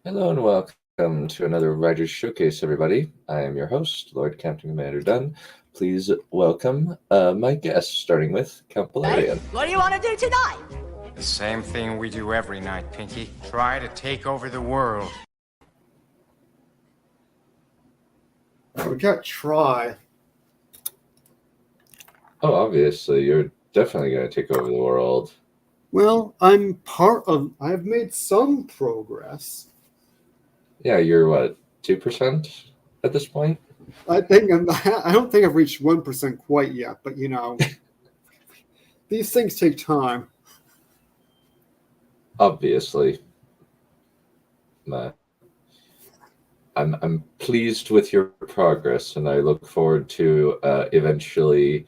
Hello and welcome to another Writer's Showcase, everybody. I am your host, Lord Captain Commander Dunn. Please welcome my guests, starting with Count Perion. What do you want to do tonight? The same thing we do every night, Pinky. Try to take over the world. We can't try. Oh, obviously, you're definitely going to take over the world. Well, I've made some progress. Yeah, you're what, 2% at this point? I don't think I've reached 1% quite yet, but these things take time. Obviously. I'm pleased with your progress, and I look forward to eventually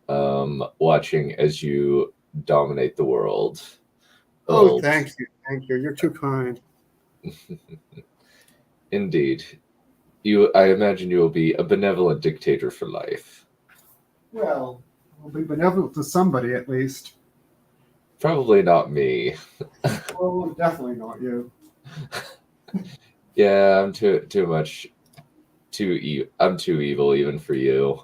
watching as you dominate the world. Oh, thank you. You're too kind. Indeed. I imagine you will be a benevolent dictator for life. Well, I'll be benevolent to somebody at least. Probably not me. Well, definitely not you. Yeah, I'm I'm too evil even for you.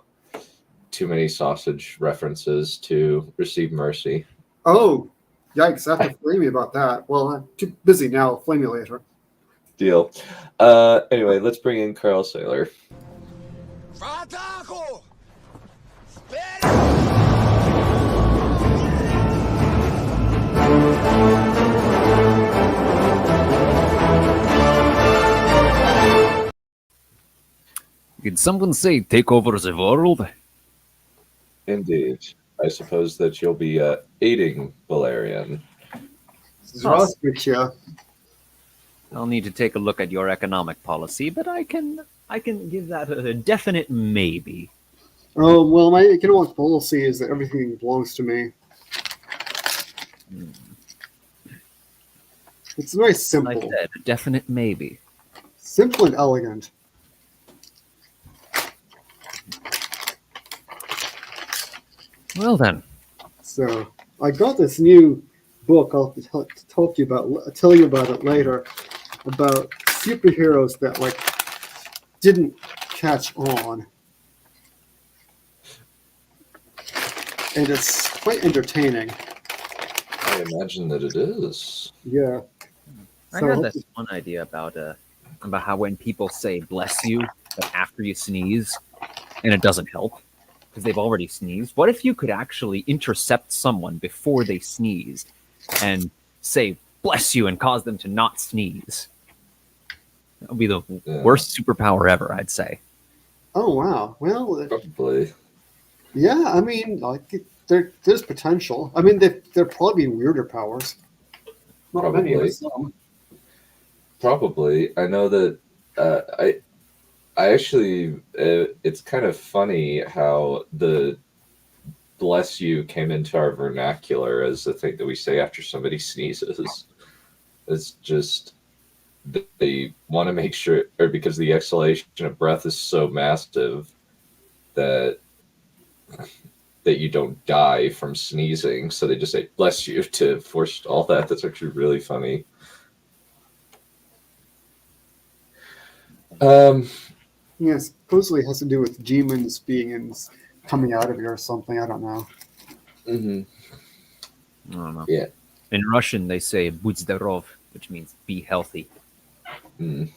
Too many sausage references to receive mercy. Oh, yikes! I have to flame you about that. Well, I'm too busy now. I'll flame you later. Deal. Anyway, let's bring in Carl Saylor. Did someone say take over the world? Indeed. I suppose that you'll be aiding Valerian. Здравствуйте. I'll need to take a look at your economic policy, but I can give that a definite maybe. Oh, well, my economic policy is that everything belongs to me. It's very simple. Like I said, a definite maybe. Simple and elegant. Well then. So I got this new book. I'll tell you about it later. About superheroes that didn't catch on, and it's quite entertaining. I imagine that it is. Yeah. I heard this one idea about how when people say bless you, but after you sneeze, and it doesn't help because they've already sneezed. What if you could actually intercept someone before they sneezed and say bless you and cause them to not sneeze? That would be the worst superpower ever, I'd say. Oh wow! Well, Probably. Yeah, I mean, there's potential. I mean, they're probably weirder powers. Not many of them. Probably. I know that I actually, it's kind of funny how the bless you came into our vernacular as the thing that we say after somebody sneezes. It's just, they want to make sure, or because the exhalation of breath is so massive that you don't die from sneezing. So they just say, bless you, to forestall that. That's actually really funny. Yeah, supposedly it has to do with demons coming out of you or something. I don't know. Mm-hmm. I don't know. Yeah. In Russian, they say "Budь здоров," which means "be healthy." Mm.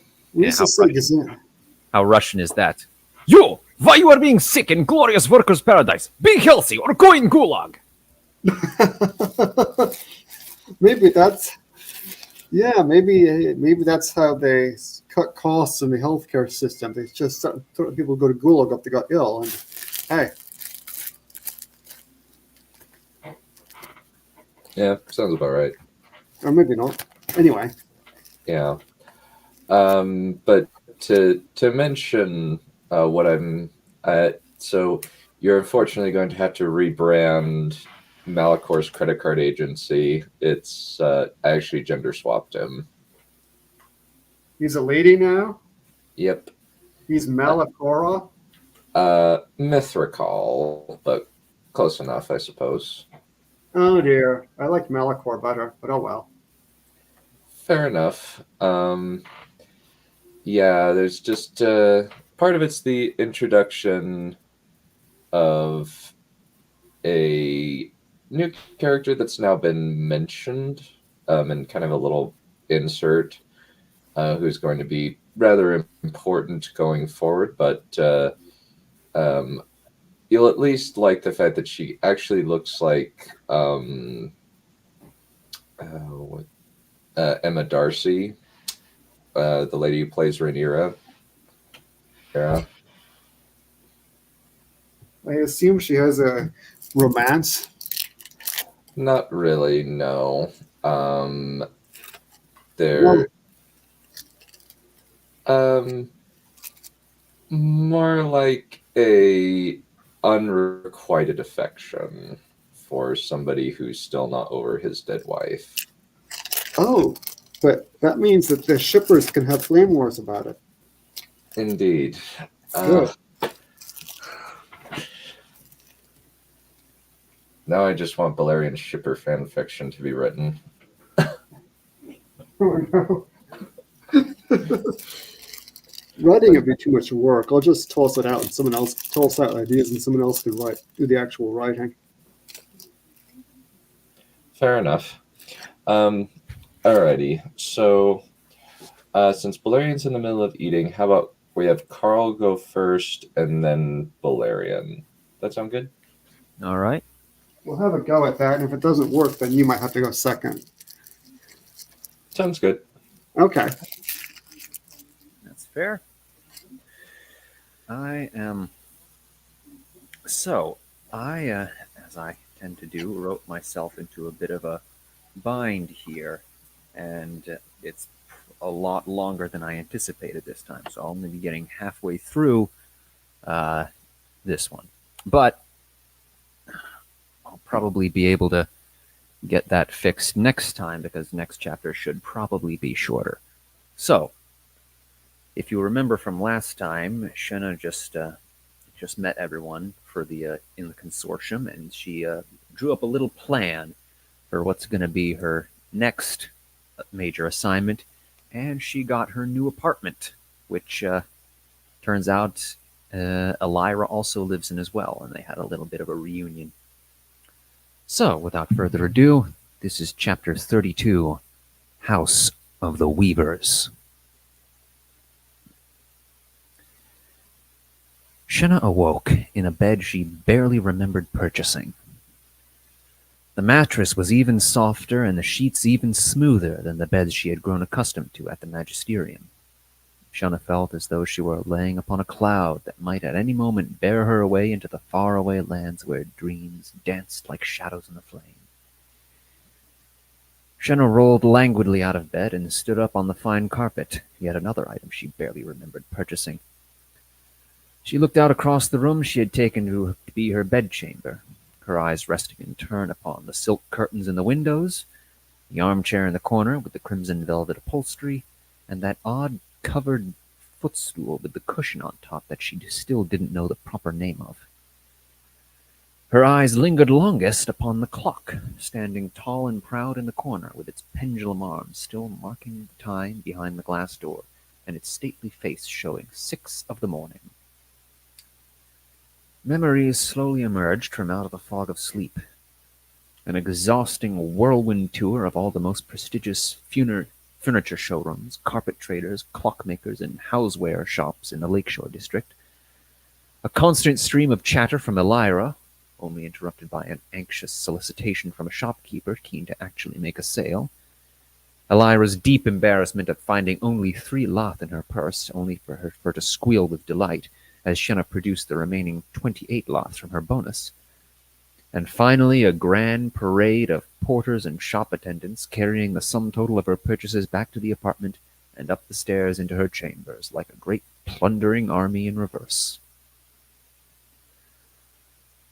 How Russian is that? You! Why you are being sick in glorious workers' paradise? Be healthy or go in gulag! Maybe that's how they cut costs in the healthcare system. They just people go to gulag if they got ill, and hey. Yeah, sounds about right. Or maybe not. Anyway. Yeah. But to mention what I'm so you're unfortunately going to have to rebrand Malakor's credit card agency. It's I actually gender swapped him. He's a lady now? Yep. He's Malakora? Mithrical, but close enough, I suppose. Oh dear. I like Malakor better, but oh well. Fair enough. Yeah, there's just part of it's the introduction of a new character that's now been mentioned, in kind of a little insert, who's going to be rather important going forward. But um, you'll at least like the fact that she actually looks like what, Emma Darcy, the lady who plays Rhaenyra. Yeah, I assume she has a romance. not really. No, um, Well, they're um, more like a unrequited affection for somebody who's still not over his dead wife. oh, but that means that the shippers can have flame wars about it. Indeed. Good. Now I just want Balerion shipper fan fiction to be written. Oh, no. Writing would be too much work. I'll just toss it out and someone else toss out ideas and someone else can do the actual writing. Fair enough. Alrighty. So, since Balerion's in the middle of eating, how about we have Carl go first and then Balerion? That sound good? All right. We'll have a go at that, and if it doesn't work, then you might have to go second. Sounds good. Okay. That's fair. I am. So, as I tend to do, wrote myself into a bit of a bind here, and it's a lot longer than I anticipated this time. So, I'll only be getting halfway through this one. But I'll probably be able to get that fixed next time because next chapter should probably be shorter. So, if you remember from last time, Shenna just met everyone for the in the consortium, and she drew up a little plan for what's going to be her next major assignment, and she got her new apartment, which turns out Elira also lives in as well, and they had a little bit of a reunion. So, without further ado, this is chapter 32, House of the Weavers. Shenna awoke in a bed she barely remembered purchasing. The mattress was even softer and the sheets even smoother than the beds she had grown accustomed to at the Magisterium. Shenna felt as though she were laying upon a cloud that might at any moment bear her away into the faraway lands where dreams danced like shadows in the flame. Shenna rolled languidly out of bed and stood up on the fine carpet, yet another item she barely remembered purchasing. She looked out across the room she had taken to be her bedchamber, her eyes resting in turn upon the silk curtains in the windows, the armchair in the corner with the crimson velvet upholstery, and that odd covered footstool with the cushion on top that she still didn't know the proper name of. Her eyes lingered longest upon the clock, standing tall and proud in the corner, with its pendulum arms still marking the time behind the glass door, and its stately face showing 6 of the morning. Memories slowly emerged from out of the fog of sleep. An exhausting whirlwind tour of all the most prestigious furniture showrooms, carpet traders, clockmakers, and houseware shops in the Lakeshore district. A constant stream of chatter from Elira, only interrupted by an anxious solicitation from a shopkeeper keen to actually make a sale. Elira's deep embarrassment at finding only 3 lath in her purse, only for her to squeal with delight as Shenna produced the remaining 28 lath from her bonus. And finally, a grand parade of porters and shop attendants carrying the sum total of her purchases back to the apartment and up the stairs into her chambers, like a great plundering army in reverse.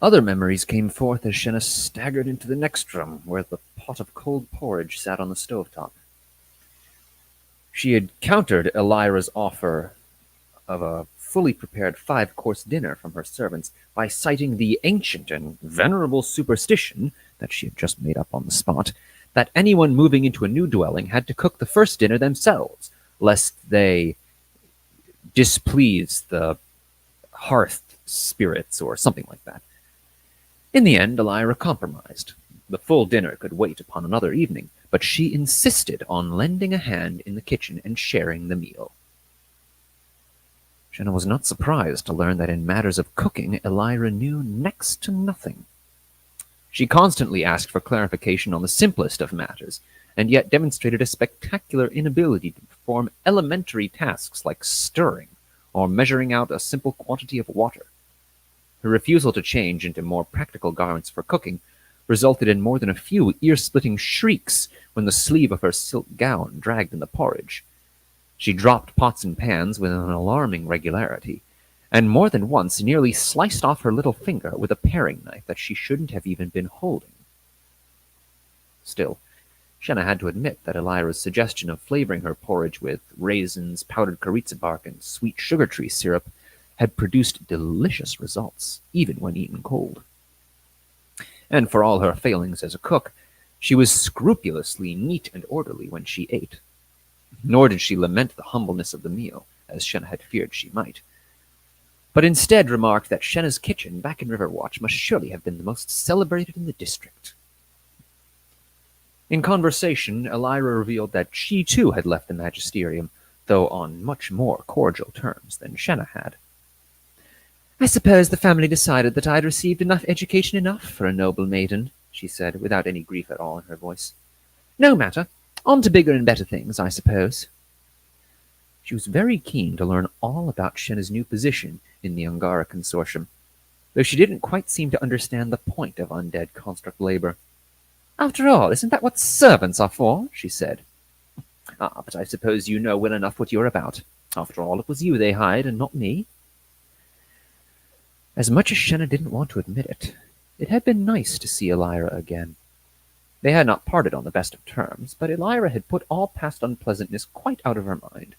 Other memories came forth as Shenna staggered into the next room, where the pot of cold porridge sat on the stovetop. She had countered Elira's offer of a fully prepared 5-course dinner from her servants by citing the ancient and venerable superstition that she had just made up on the spot, that anyone moving into a new dwelling had to cook the first dinner themselves, lest they displease the hearth spirits or something like that. In the end, Elira compromised. The full dinner could wait upon another evening, but she insisted on lending a hand in the kitchen and sharing the meal. Shenna was not surprised to learn that in matters of cooking, Elira knew next to nothing. She constantly asked for clarification on the simplest of matters, and yet demonstrated a spectacular inability to perform elementary tasks like stirring or measuring out a simple quantity of water. Her refusal to change into more practical garments for cooking resulted in more than a few ear-splitting shrieks when the sleeve of her silk gown dragged in the porridge. She dropped pots and pans with an alarming regularity, and more than once nearly sliced off her little finger with a paring knife that she shouldn't have even been holding. Still, Shenna had to admit that Elira's suggestion of flavoring her porridge with raisins, powdered koritza bark, and sweet sugar tree syrup had produced delicious results, even when eaten cold. And for all her failings as a cook, she was scrupulously neat and orderly when she ate. Nor did she lament the humbleness of the meal, as Shenna had feared she might, but instead remarked that Shenna's kitchen back in Riverwatch must surely have been the most celebrated in the district. In conversation, Elira revealed that she too had left the magisterium, though on much more cordial terms than Shenna had. "I suppose the family decided that I had received education enough for a noble maiden," she said, without any grief at all in her voice. "No matter. On to bigger and better things, I suppose." She was very keen to learn all about Shenna's new position in the Angara Consortium, though she didn't quite seem to understand the point of undead construct labor. "After all, isn't that what servants are for?" she said. "Ah, but I suppose you know well enough what you're about. After all, it was you they hired, and not me." As much as Shenna didn't want to admit it, it had been nice to see Elira again. They had not parted on the best of terms, but Elira had put all past unpleasantness quite out of her mind.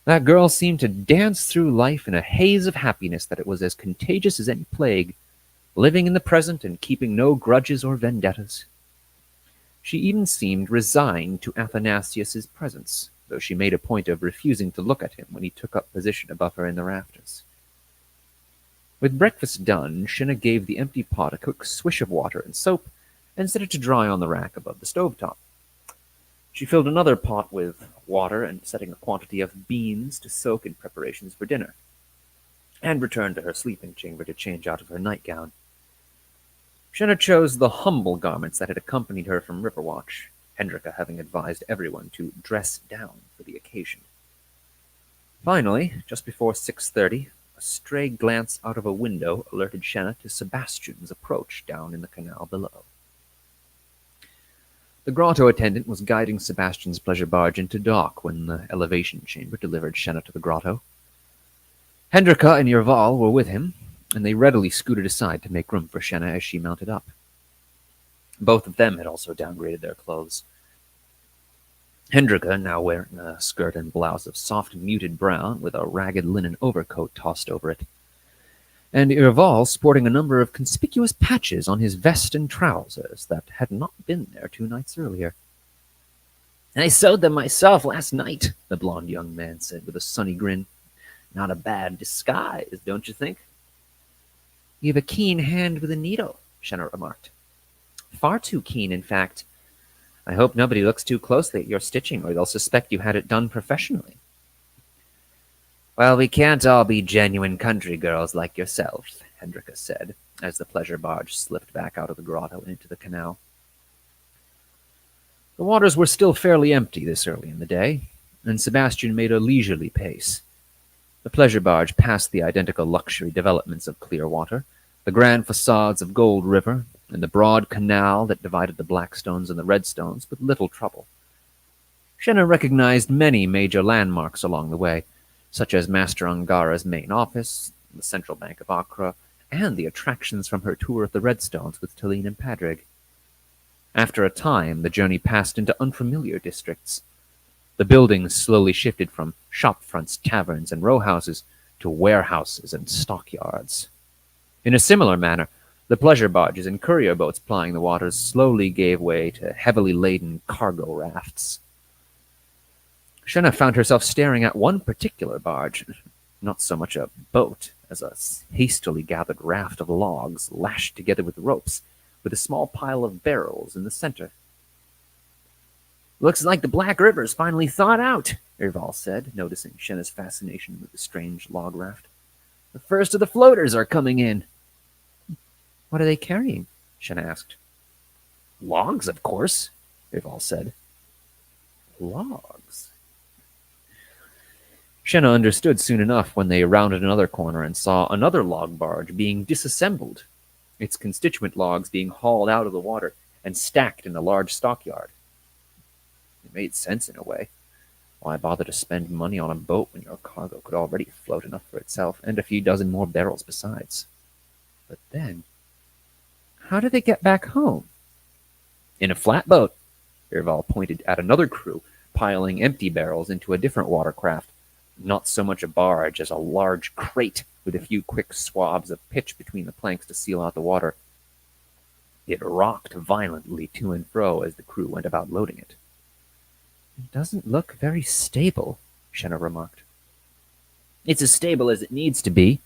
That girl seemed to dance through life in a haze of happiness that it was as contagious as any plague, living in the present and keeping no grudges or vendettas. She even seemed resigned to Athanasius's presence, though she made a point of refusing to look at him when he took up position above her in the rafters. With breakfast done, Shenna gave the empty pot a quick swish of water and soap, and set it to dry on the rack above the stovetop. She filled another pot with water and setting a quantity of beans to soak in preparations for dinner, and returned to her sleeping chamber to change out of her nightgown. Shenna chose the humble garments that had accompanied her from Riverwatch, Hendrika having advised everyone to dress down for the occasion. Finally, just before 6:30, a stray glance out of a window alerted Shenna to Sebastian's approach down in the canal below. The grotto attendant was guiding Sebastian's pleasure barge into dock when the elevation chamber delivered Shenna to the grotto. Hendrika and Yerval were with him, and they readily scooted aside to make room for Shenna as she mounted up. Both of them had also downgraded their clothes. Hendrika, now wearing a skirt and blouse of soft muted brown with a ragged linen overcoat tossed over it, and Yerval sporting a number of conspicuous patches on his vest and trousers that had not been there 2 nights earlier. "I sewed them myself last night," the blond young man said with a sunny grin. "Not a bad disguise, don't you think?" "You have a keen hand with a needle," Shenna remarked. "Far too keen, in fact. I hope nobody looks too closely at your stitching, or they'll suspect you had it done professionally." "Well, we can't all be genuine country girls like yourself," Hendrika said, as the pleasure barge slipped back out of the grotto and into the canal. The waters were still fairly empty this early in the day, and Sebastian made a leisurely pace. The pleasure barge passed the identical luxury developments of Clearwater, the grand facades of Gold River, and the broad canal that divided the Blackstones and the Redstones with little trouble. Shenna recognized many major landmarks along the way, such as Master Angara's main office, the Central Bank of Accra, and the attractions from her tour of the Redstones with Talene and Padrig. After a time, the journey passed into unfamiliar districts. The buildings slowly shifted from shop-fronts, taverns, and row-houses to warehouses and stockyards. In a similar manner, the pleasure barges and courier boats plying the waters slowly gave way to heavily laden cargo rafts. Shenna found herself staring at one particular barge, not so much a boat as a hastily gathered raft of logs lashed together with ropes, with a small pile of barrels in the center. "Looks like the Black River's finally thawed out," Irval said, noticing Shenna's fascination with the strange log raft. "The first of the floaters are coming in." "What are they carrying?" Shenna asked. "Logs, of course," Irval said. "Logs?" Shenna understood soon enough when they rounded another corner and saw another log barge being disassembled, its constituent logs being hauled out of the water and stacked in a large stockyard. It made sense in a way. Why bother to spend money on a boat when your cargo could already float enough for itself and a few dozen more barrels besides? But then, how did they get back home? "In a flatboat," Irval pointed at another crew piling empty barrels into a different watercraft. Not so much a barge as a large crate with a few quick swabs of pitch between the planks to seal out the water. It rocked violently to and fro as the crew went about loading it. "It doesn't look very stable," Shenna remarked. "It's as stable as it needs to be,"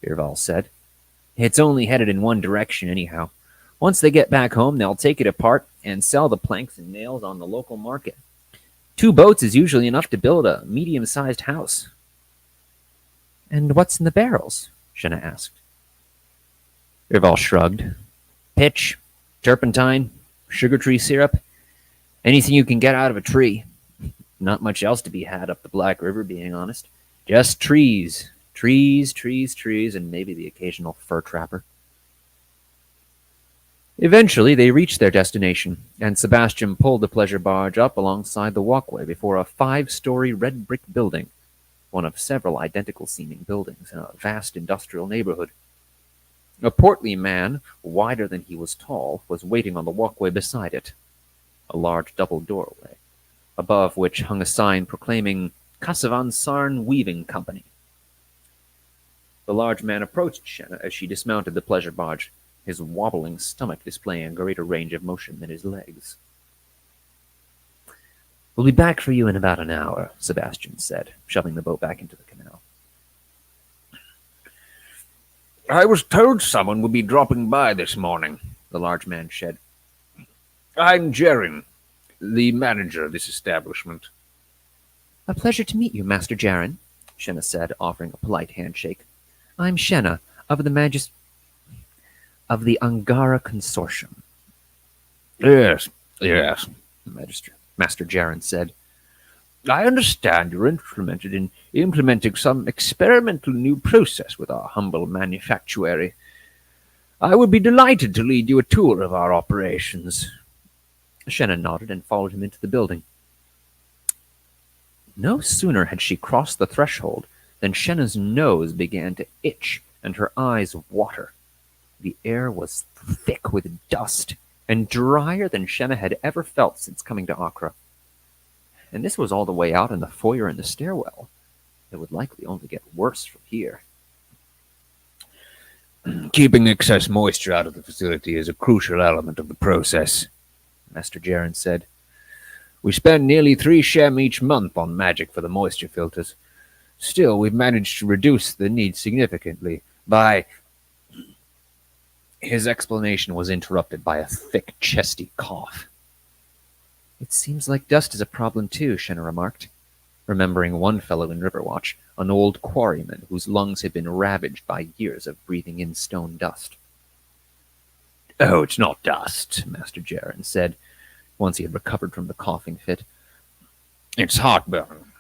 Irval said. "It's only headed in one direction anyhow. Once they get back home, they'll take it apart and sell the planks and nails on the local market. 2 boats is usually enough to build a medium-sized house." "And what's in the barrels?" Shenna asked. Irval shrugged. "Pitch, turpentine, sugar tree syrup, anything you can get out of a tree. Not much else to be had up the Black River, being honest. Just trees. Trees, trees, trees, and maybe the occasional fur trapper." Eventually, they reached their destination, and Sebastian pulled the pleasure barge up alongside the walkway before a 5-story red brick building, one of several identical-seeming buildings in a vast industrial neighborhood. A portly man, wider than he was tall, was waiting on the walkway beside it, a large double doorway, above which hung a sign proclaiming Casavan Sarn Weaving Company. The large man approached Shenna as she dismounted the pleasure barge, his wobbling stomach displaying a greater range of motion than his legs. "We'll be back for you in about an hour," Sebastian said, shoving the boat back into the canal. "I was told someone would be dropping by this morning," the large man said. "I'm Jaren, the manager of this establishment." "A pleasure to meet you, Master Jaren," Shenna said, offering a polite handshake. "I'm Shenna, of the Angara Consortium." Yes, Master Jaren said. "I understand you're implementing some experimental new process with our humble manufactuary. I would be delighted to lead you a tour of our operations." Shenna nodded and followed him into the building. No sooner had she crossed the threshold than Shenna's nose began to itch and her eyes water. The air was thick with dust and drier than Shenna had ever felt since coming to Accra. And this was all the way out in the foyer and the stairwell. It would likely only get worse from here. "Keeping excess moisture out of the facility is a crucial element of the process," Master Jaren said. "We spend nearly 3 shem each month on magic for the moisture filters. Still, we've managed to reduce the need significantly by—" His explanation was interrupted by a thick, chesty cough. "It seems like dust is a problem too," Shenna remarked, remembering one fellow in Riverwatch, an old quarryman whose lungs had been ravaged by years of breathing in stone dust. "Oh, it's not dust," Master Jaren said, once he had recovered from the coughing fit. "It's heartburn.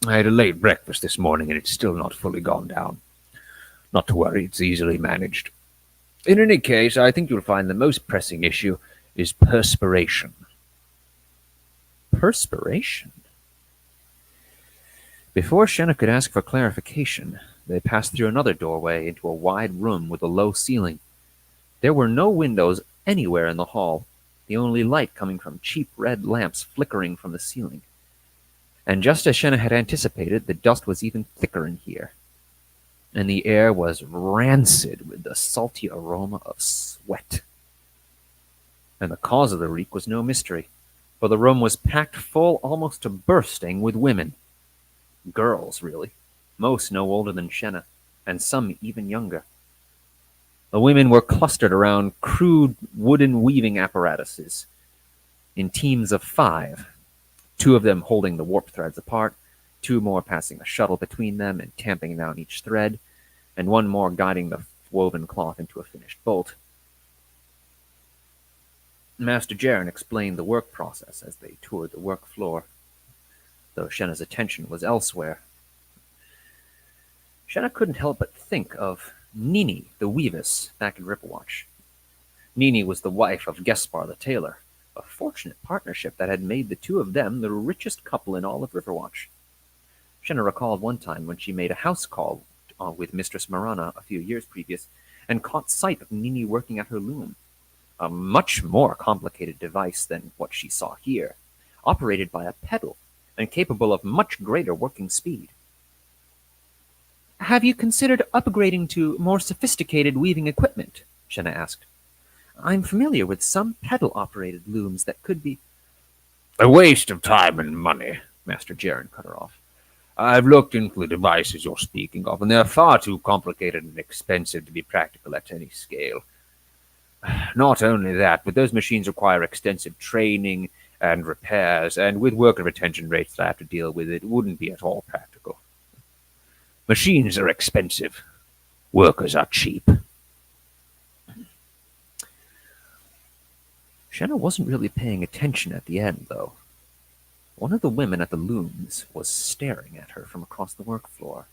I had a late breakfast this morning and it's still not fully gone down. Not to worry, it's easily managed. In any case, I think you'll find the most pressing issue is perspiration." Perspiration? Before Shenna could ask for clarification, they passed through another doorway into a wide room with a low ceiling. There were no windows anywhere in the hall, the only light coming from cheap red lamps flickering from the ceiling. And just as Shenna had anticipated, the dust was even thicker in here, and the air was rancid with the salty aroma of sweat. And the cause of the reek was no mystery. for the room was packed full almost to bursting with women. Girls, really. Most no older than Shenna, and some even younger. The women were clustered around crude wooden weaving apparatuses in teams of 5, 2 of them holding the warp threads apart, 2 more passing a shuttle between them and tamping down each thread, and 1 more guiding the woven cloth into a finished bolt. Master Jaren explained the work process as they toured the work floor, though Shenna's attention was elsewhere. Shenna couldn't help but think of Nini, the weavess, back in Ripperwatch. Nini was the wife of Gespar the tailor, a fortunate partnership that had made the 2 of them the richest couple in all of Riverwatch. Shenna recalled one time when she made a house call with Mistress Marana a few years previous and caught sight of Nini working at her loom, a much more complicated device than what she saw here, operated by a pedal and capable of much greater working speed. "Have you considered upgrading to more sophisticated weaving equipment?" Shenna asked. "I'm familiar with some pedal-operated looms that could be—" "A waste of time and money," Master Jaren cut her off. "I've looked into the devices you're speaking of, and they're far too complicated and expensive to be practical at any scale. Not only that, but those machines require extensive training and repairs, and with worker retention rates that I have to deal with, it wouldn't be at all practical. Machines are expensive. Workers are cheap." Shenna wasn't really paying attention at the end, though. One of the women at the looms was staring at her from across the work floor,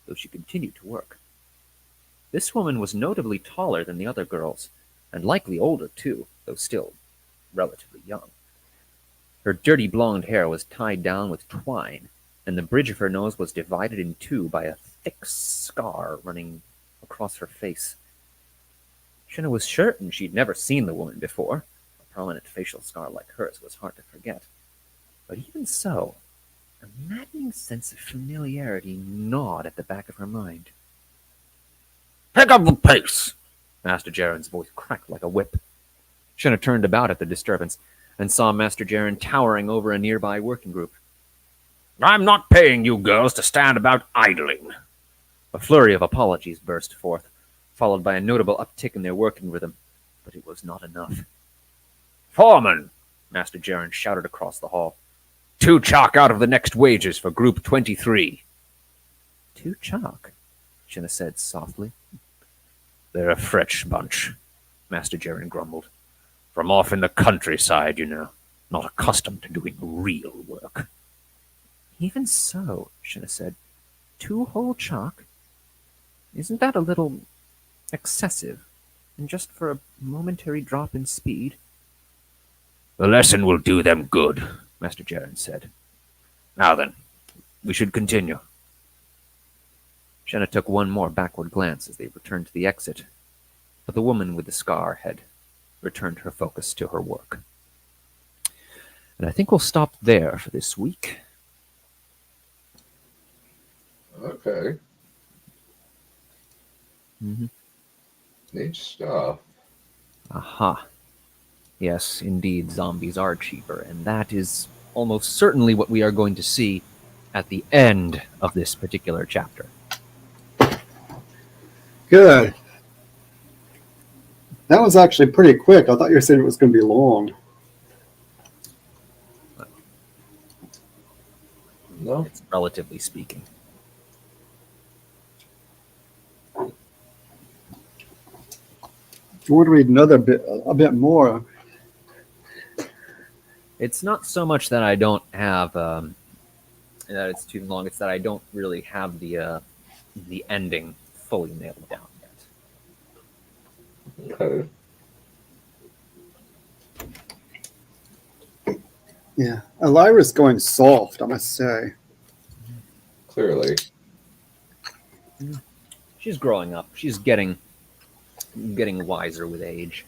though she continued to work. This woman was notably taller than the other girls, and likely older too, though still relatively young. Her dirty blonde hair was tied down with twine, and the bridge of her nose was divided in 2 by a thick scar running across her face. Shenna was certain she'd never seen the woman before. A prominent facial scar like hers was hard to forget. But even so, a maddening sense of familiarity gnawed at the back of her mind. "Pick up the pace!" Master Jaren's voice cracked like a whip. Shenna turned about at the disturbance and saw Master Jaren towering over a nearby working group. "I'm not paying you girls to stand about idling." A flurry of apologies burst forth, followed by a notable uptick in their working rhythm, but it was not enough. "Foreman!" Master Jaren shouted across the hall. 2 chalk out of the next wages for Group 23. 2 chalk, Shenna said softly. "They're a fresh bunch," Master Jaren grumbled. "From off in the countryside, you know, not accustomed to doing real work." Even so, Shenna said, 2 whole chalk? Isn't that a little excessive, and just for a momentary drop in speed? "The lesson will do them good," Master Jaren said. "Now then, we should continue." Shenna took one more backward glance as they returned to the exit, but the woman with the scar had returned her focus to her work. And I think we'll stop there for this week. Okay. Mm-hmm. Neat stuff. Aha. Yes, indeed, zombies are cheaper, and that is almost certainly what we are going to see at the end of this particular chapter. Good. That was actually pretty quick. I thought you were saying it was going to be long. No. It's relatively speaking. If you want to read a bit more. It's not so much that I don't have that it's too long. It's that I don't really have the ending fully nailed down yet. Okay. Yeah, Elira's going soft, I must say. Clearly. She's growing up. She's getting wiser with age.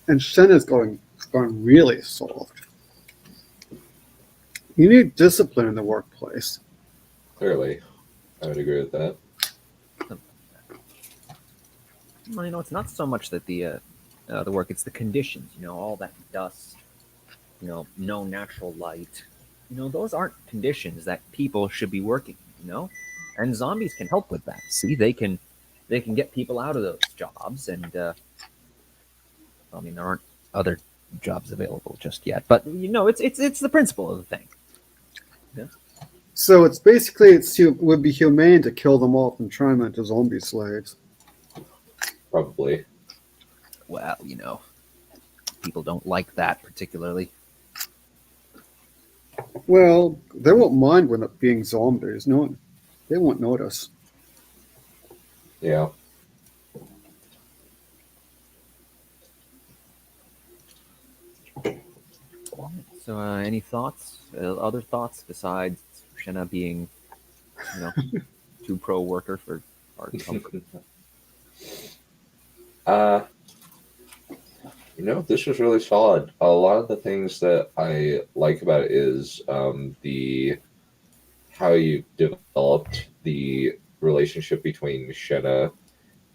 And Shenna's going really soft. You need discipline in the workplace. Clearly. I would agree with that. Well, it's not so much that the work; it's the conditions. All that dust, no natural light. Those aren't conditions that people should be working. And zombies can help with that. See, they can get people out of those jobs, and I mean, there aren't other jobs available just yet, but it's the principle of the thing. Yeah. So it's basically would be humane to kill them off and turn them into zombie slaves. Probably. Well, people don't like that particularly. Well, they won't mind when it being zombies. No, they won't notice. Yeah. So, any thoughts? Other thoughts besides Shenna being, too pro-worker for art and comfort? This was really solid. A lot of the things that I like about it is how you developed the relationship between Shenna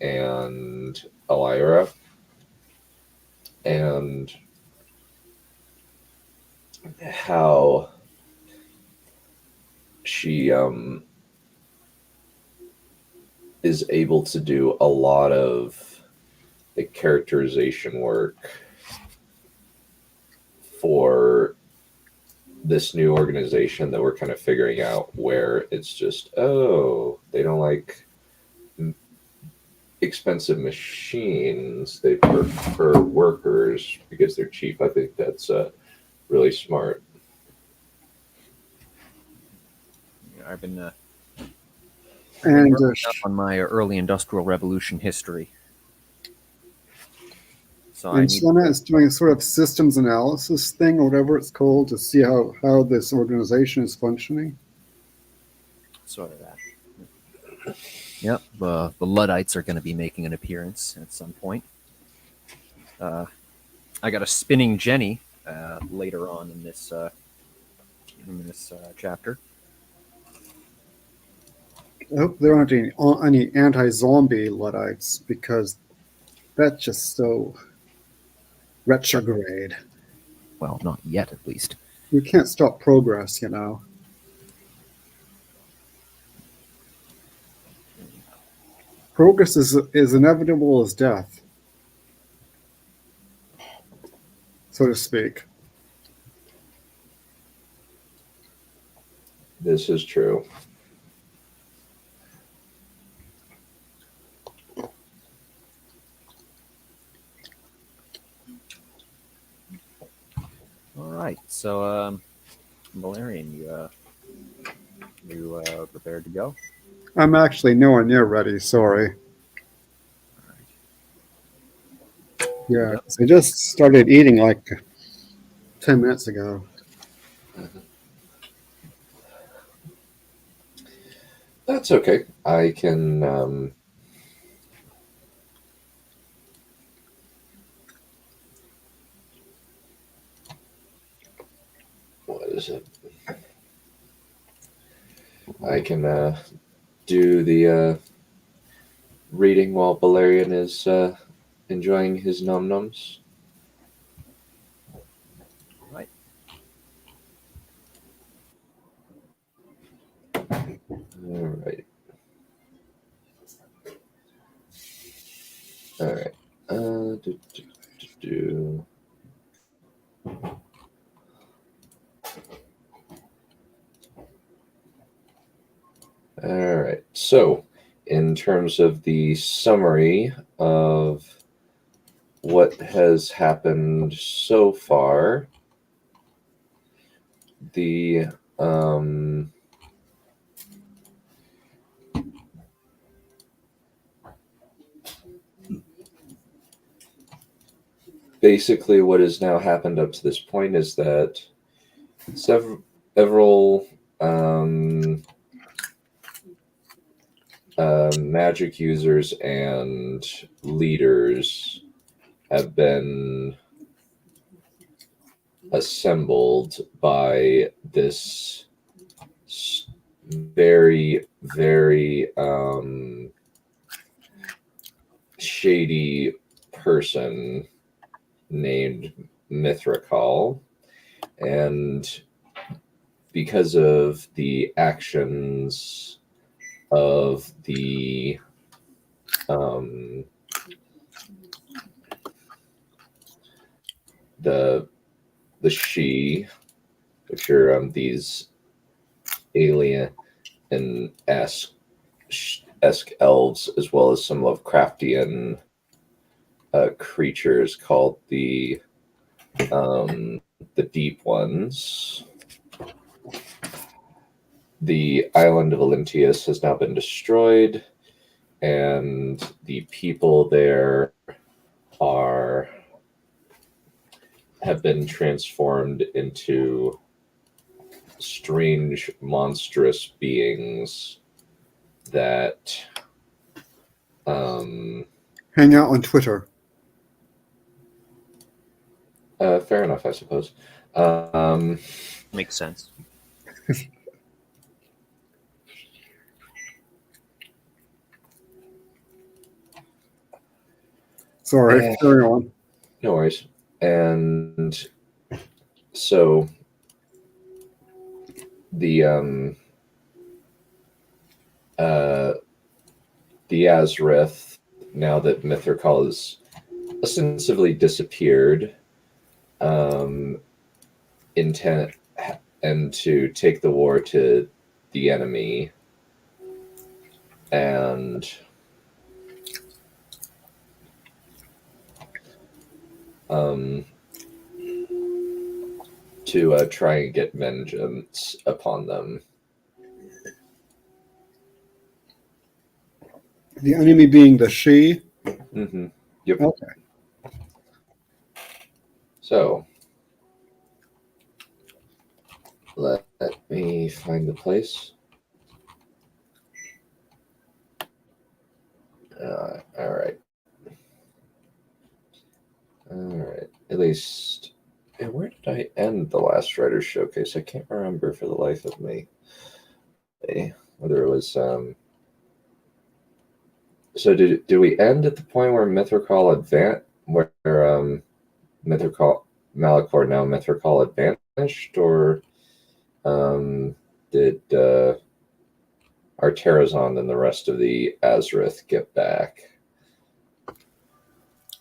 and Elira, and how she is able to do a lot of the characterization work for this new organization that we're kind of figuring out, where it's just, they don't like expensive machines, they prefer workers because they're cheap. I think that's really smart. I've been And brushing up on my early industrial revolution history. So I need Shenna is doing a sort of systems analysis thing, or whatever it's called, to see how this organization is functioning. sort of that. Yep, the Luddites are going to be making an appearance at some point. I got a spinning Jenny later on in this chapter. I hope there aren't any anti-zombie Luddites, because that's just so retrograde. Well, not yet, at least. We can't stop progress, Progress is inevitable as death, so to speak. This is true. All right, so Valerian, you prepared to go? I'm actually nowhere near ready, sorry. Yeah, 'cause I just started eating like 10 minutes ago. That's okay. I can what is it? I can do the reading while Valerian is enjoying his num-nums. Right. All right. All right. Do. All right. So, in terms of the summary of what has happened so far, the basically what has now happened up to this point is that several magic users and leaders have been assembled by this very, very shady person named Mithrakal. And because of the actions of the the she, which are these alien and esque elves, as well as some Lovecraftian creatures called the Deep Ones. The island of Olympias has now been destroyed, and the people there have been transformed into strange, monstrous beings that Hang out on Twitter. fair enough, I suppose. Makes sense. Sorry, carry on. No worries. And so the Azrith, now that Mithril has ostensibly disappeared, intend and to take the war to the enemy, and to try and get vengeance upon them. The enemy being the she. Mm-hmm. Yep. Okay. So let me find the place. All right. At least, where did I end the last Writer's Showcase? I can't remember for the life of me. Whether it was So did we end at the point where Mithril advanced, where Malachor now Mithril advanced, or did Arterazon and the rest of the Azrith get back?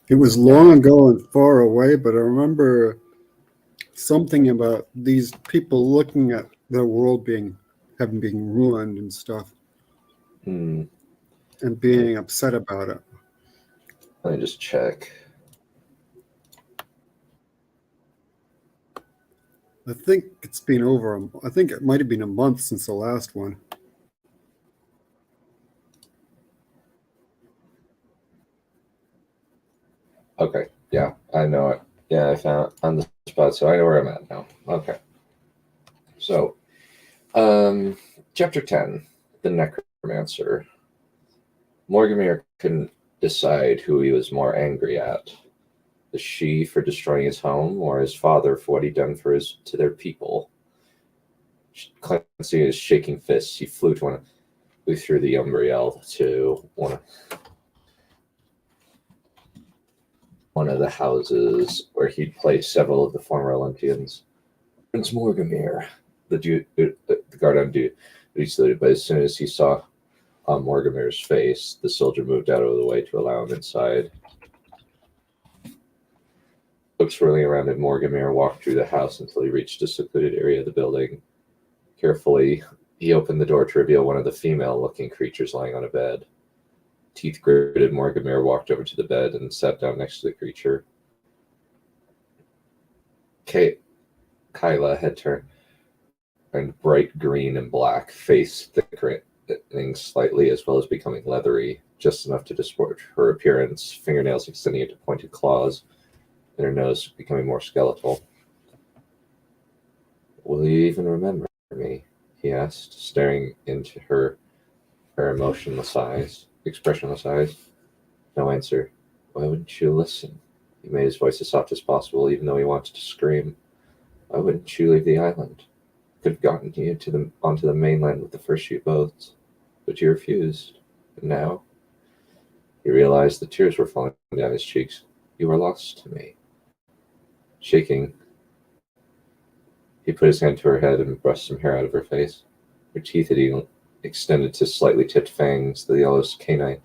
It was long ago and far away, but I remember something about these people looking at their world having been ruined and stuff, and being upset about it. Let me just check. I think it's been over. I think it might have been a month since the last one. Okay, yeah, I know it. Yeah, I found it on the spot, so I know where I'm at now. Okay. So, Chapter 10, The Necromancer. Morgamir couldn't decide who he was more angry at. The she for destroying his home, or his father for what he'd done to their people. Cleansing his shaking fists, he flew through the Umbriel to one of the houses where he'd placed several of the former Olympians. Prince Morgamir, the guard on duty saluted, but as soon as he saw Morgamir's face, the soldier moved out of the way to allow him inside. Look swirling around him, Morgamir walked through the house until he reached a secluded area of the building. Carefully, he opened the door to reveal one of the female-looking creatures lying on a bed. Teeth gritted, Morgamir walked over to the bed and sat down next to the creature. Kyla had turned bright green and black, face thickening slightly as well as becoming leathery, just enough to distort her appearance, fingernails extending into pointed claws, and her nose becoming more skeletal. "Will you even remember me?" he asked, staring into her expressionless eyes. No answer. "Why wouldn't you listen?" He made his voice as soft as possible, even though he wanted to scream. "Why wouldn't you leave the island? Could have gotten you onto the mainland with the first few boats, but you refused. And now?" He realized the tears were falling down his cheeks. "You were lost to me." Shaking, He put his hand to her head and brushed some hair out of her face. Her teeth had even extended to slightly tipped fangs, the yellow canine,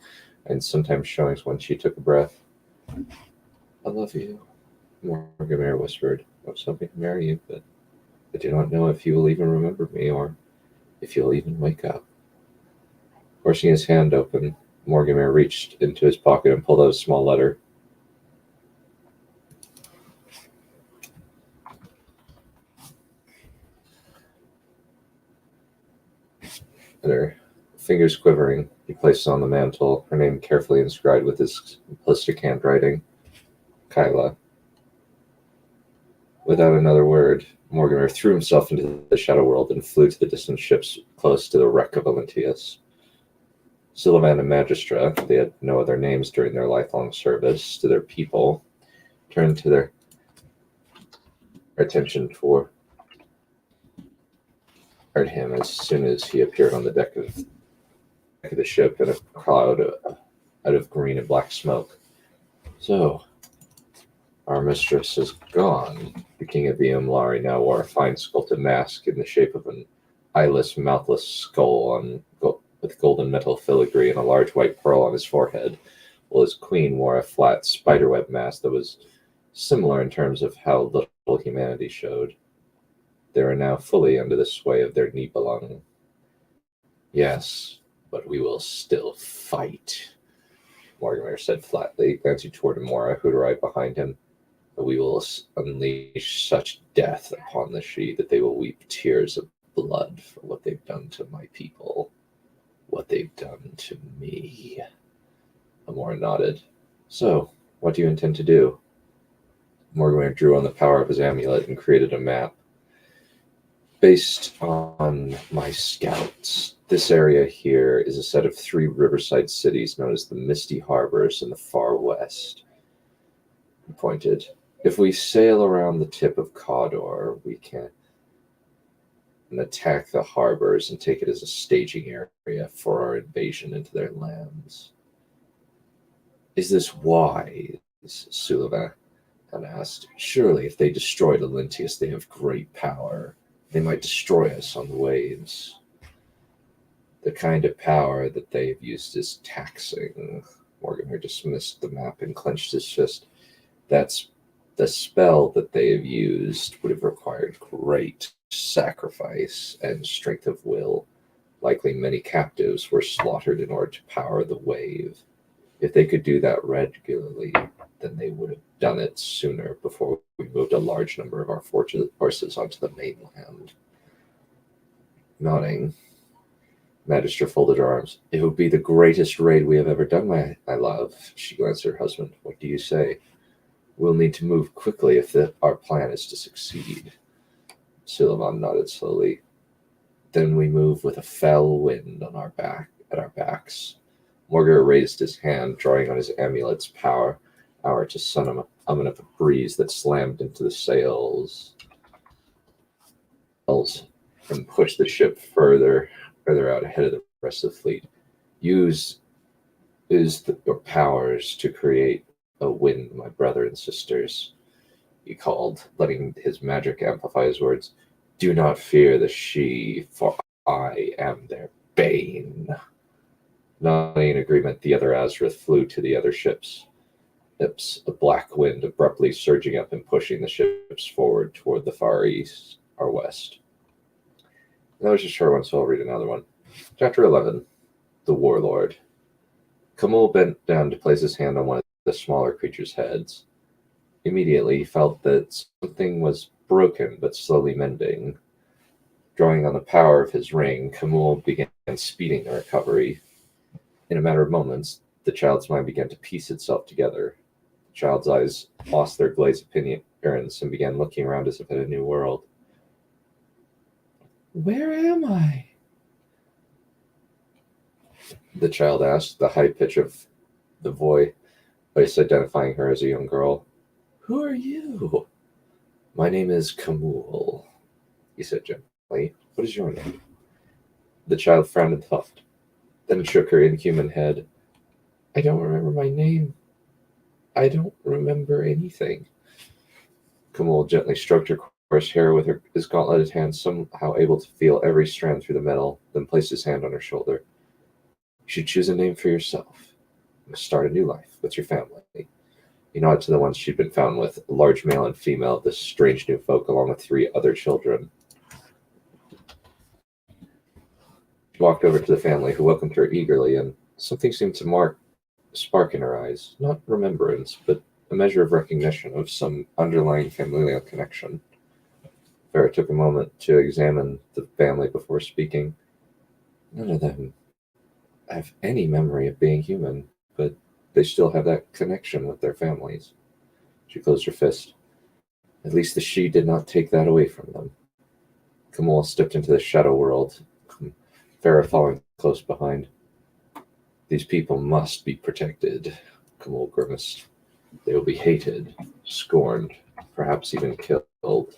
and sometimes showing when she took a breath. I love you, Mortimer whispered. I was hoping to marry you, but I do not know if you will even remember me or if you'll even wake up. Forcing his hand open, Mortimer reached into his pocket and pulled out a small letter. And her fingers quivering, he placed it on the mantle, her name carefully inscribed with his simplistic handwriting. Kyla. Without another word, Mortimer threw himself into the shadow world and flew to the distant ships close to the wreck of Olympias. Sylvan and Magistra, they had no other names during their lifelong service to their people, turned to their attention toward him as soon as he appeared on the deck of the ship in a cloud out of green and black smoke. So, our mistress is gone. The king of the Umlari now wore a fine sculpted mask in the shape of an eyeless, mouthless skull with golden metal filigree and a large white pearl on his forehead, while his queen wore a flat spiderweb mask that was similar in terms of how little humanity showed. They are now fully under the sway of their Nibelung. Yes, but we will still fight, Mortimer said flatly, glancing toward Amora, who arrived behind him. But we will unleash such death upon the Sidhe that they will weep tears of blood for what they've done to my people, what they've done to me. Amora nodded. So, what do you intend to do? Mortimer drew on the power of his amulet and created a map. Based on my scouts, this area here is a set of 3 riverside cities known as the Misty Harbors in the far west. He pointed. If we sail around the tip of Cawdor, we can attack the harbors and take it as a staging area for our invasion into their lands. Is this wise? Sullivan asked. Surely if they destroyed Olympias, they have great power. They might destroy us on the waves. The kind of power that they have used is taxing. Mortimer dismissed the map and clenched his fist. That's the spell that they have used would have required great sacrifice and strength of will. Likely many captives were slaughtered in order to power the wave. If they could do that regularly, then they would have done it sooner before we moved a large number of our forces onto the mainland. Nodding, Magistra folded her arms. It would be the greatest raid we have ever done, my love. She glanced at her husband. What do you say? We'll need to move quickly if our plan is to succeed. Suleiman nodded slowly. Then we move with a fell wind at our backs. Morgar raised his hand, drawing on his amulet's power to summon a breeze that slammed into the sails and pushed the ship further out ahead of the rest of the fleet. Use your powers to create a wind, my brother and sisters, he called, letting his magic amplify his words. Do not fear the Sidhe, for I am their bane. Nodding in agreement, the other Azrith flew to the other ships. A black wind abruptly surging up and pushing the ships forward toward the far east or west. That was a short one, so I'll read another one. Chapter 11, The Warlord. Kamul bent down to place his hand on one of the smaller creature's heads. Immediately, he felt that something was broken but slowly mending. Drawing on the power of his ring, Kamul began speeding the recovery. In a matter of moments, the child's mind began to piece itself together. The child's eyes lost their glazed appearance and began looking around as if in a new world. Where am I? The child asked, the high pitch of the voice identifying her as a young girl. Who are you? My name is Kamul, he said gently. What is your name? The child frowned and puffed, then shook her inhuman head. I don't remember my name. I don't remember anything. Kamul gently stroked her Forest Hare, with his gauntleted hand, somehow able to feel every strand through the metal, then placed his hand on her shoulder. You should choose a name for yourself. You must start a new life with your family. He nodded to the ones she'd been found with, a large male and female, this strange new folk, along with 3 other children. She walked over to the family, who welcomed her eagerly, and something seemed to spark in her eyes. Not remembrance, but a measure of recognition of some underlying familial connection. Farah took a moment to examine the family before speaking. None of them have any memory of being human, but they still have that connection with their families. She closed her fist. At least the she did not take that away from them. Kamal stepped into the shadow world, Farah following close behind. These people must be protected, Kamal grimaced. They will be hated, scorned, perhaps even killed.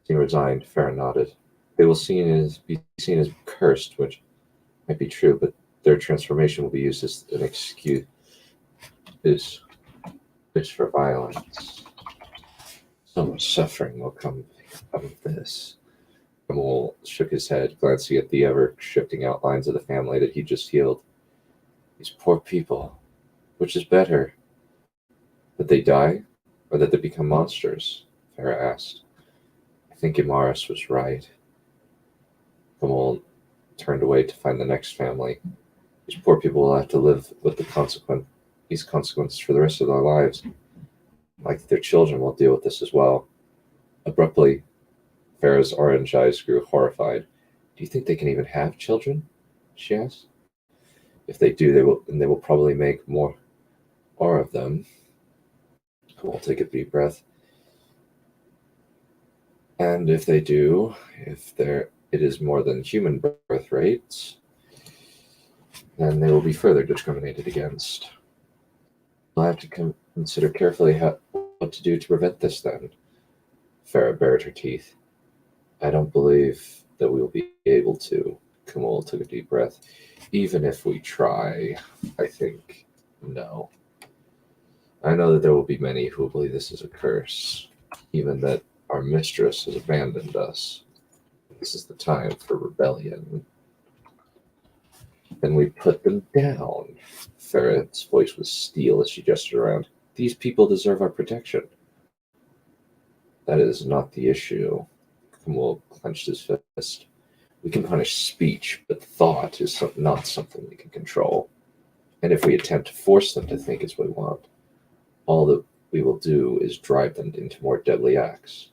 He resigned. Farah nodded. They will be seen as cursed, which might be true, but their transformation will be used as an excuse for violence. So much suffering will come out of this. Kamal shook his head, glancing at the ever-shifting outlines of the family that he just healed. These poor people. Which is better? That they die, or that they become monsters? Farah asked. I think Imaris was right. Kamal turned away to find the next family. These poor people will have to live with these consequences for the rest of their lives. Like their children will deal with this as well. Abruptly, Farah's orange eyes grew horrified. Do you think they can even have children? She asked. If they do, they will probably make more of them. We'll take a deep breath. And if they do, it is more than human birth rates, then they will be further discriminated against. We'll have to consider carefully what to do to prevent this then. Farah bared her teeth. I don't believe that we will be able to. Kamal took a deep breath. Even if we try, I think no. I know that there will be many who will believe this is a curse, even that our mistress has abandoned us. This is the time for rebellion. Then we put them down. Farah's voice was steel as she gestured around. These people deserve our protection. That is not the issue. Kamal clenched his fist. We can punish speech, but thought is not something we can control. And if we attempt to force them to think as we want, all that we will do is drive them into more deadly acts.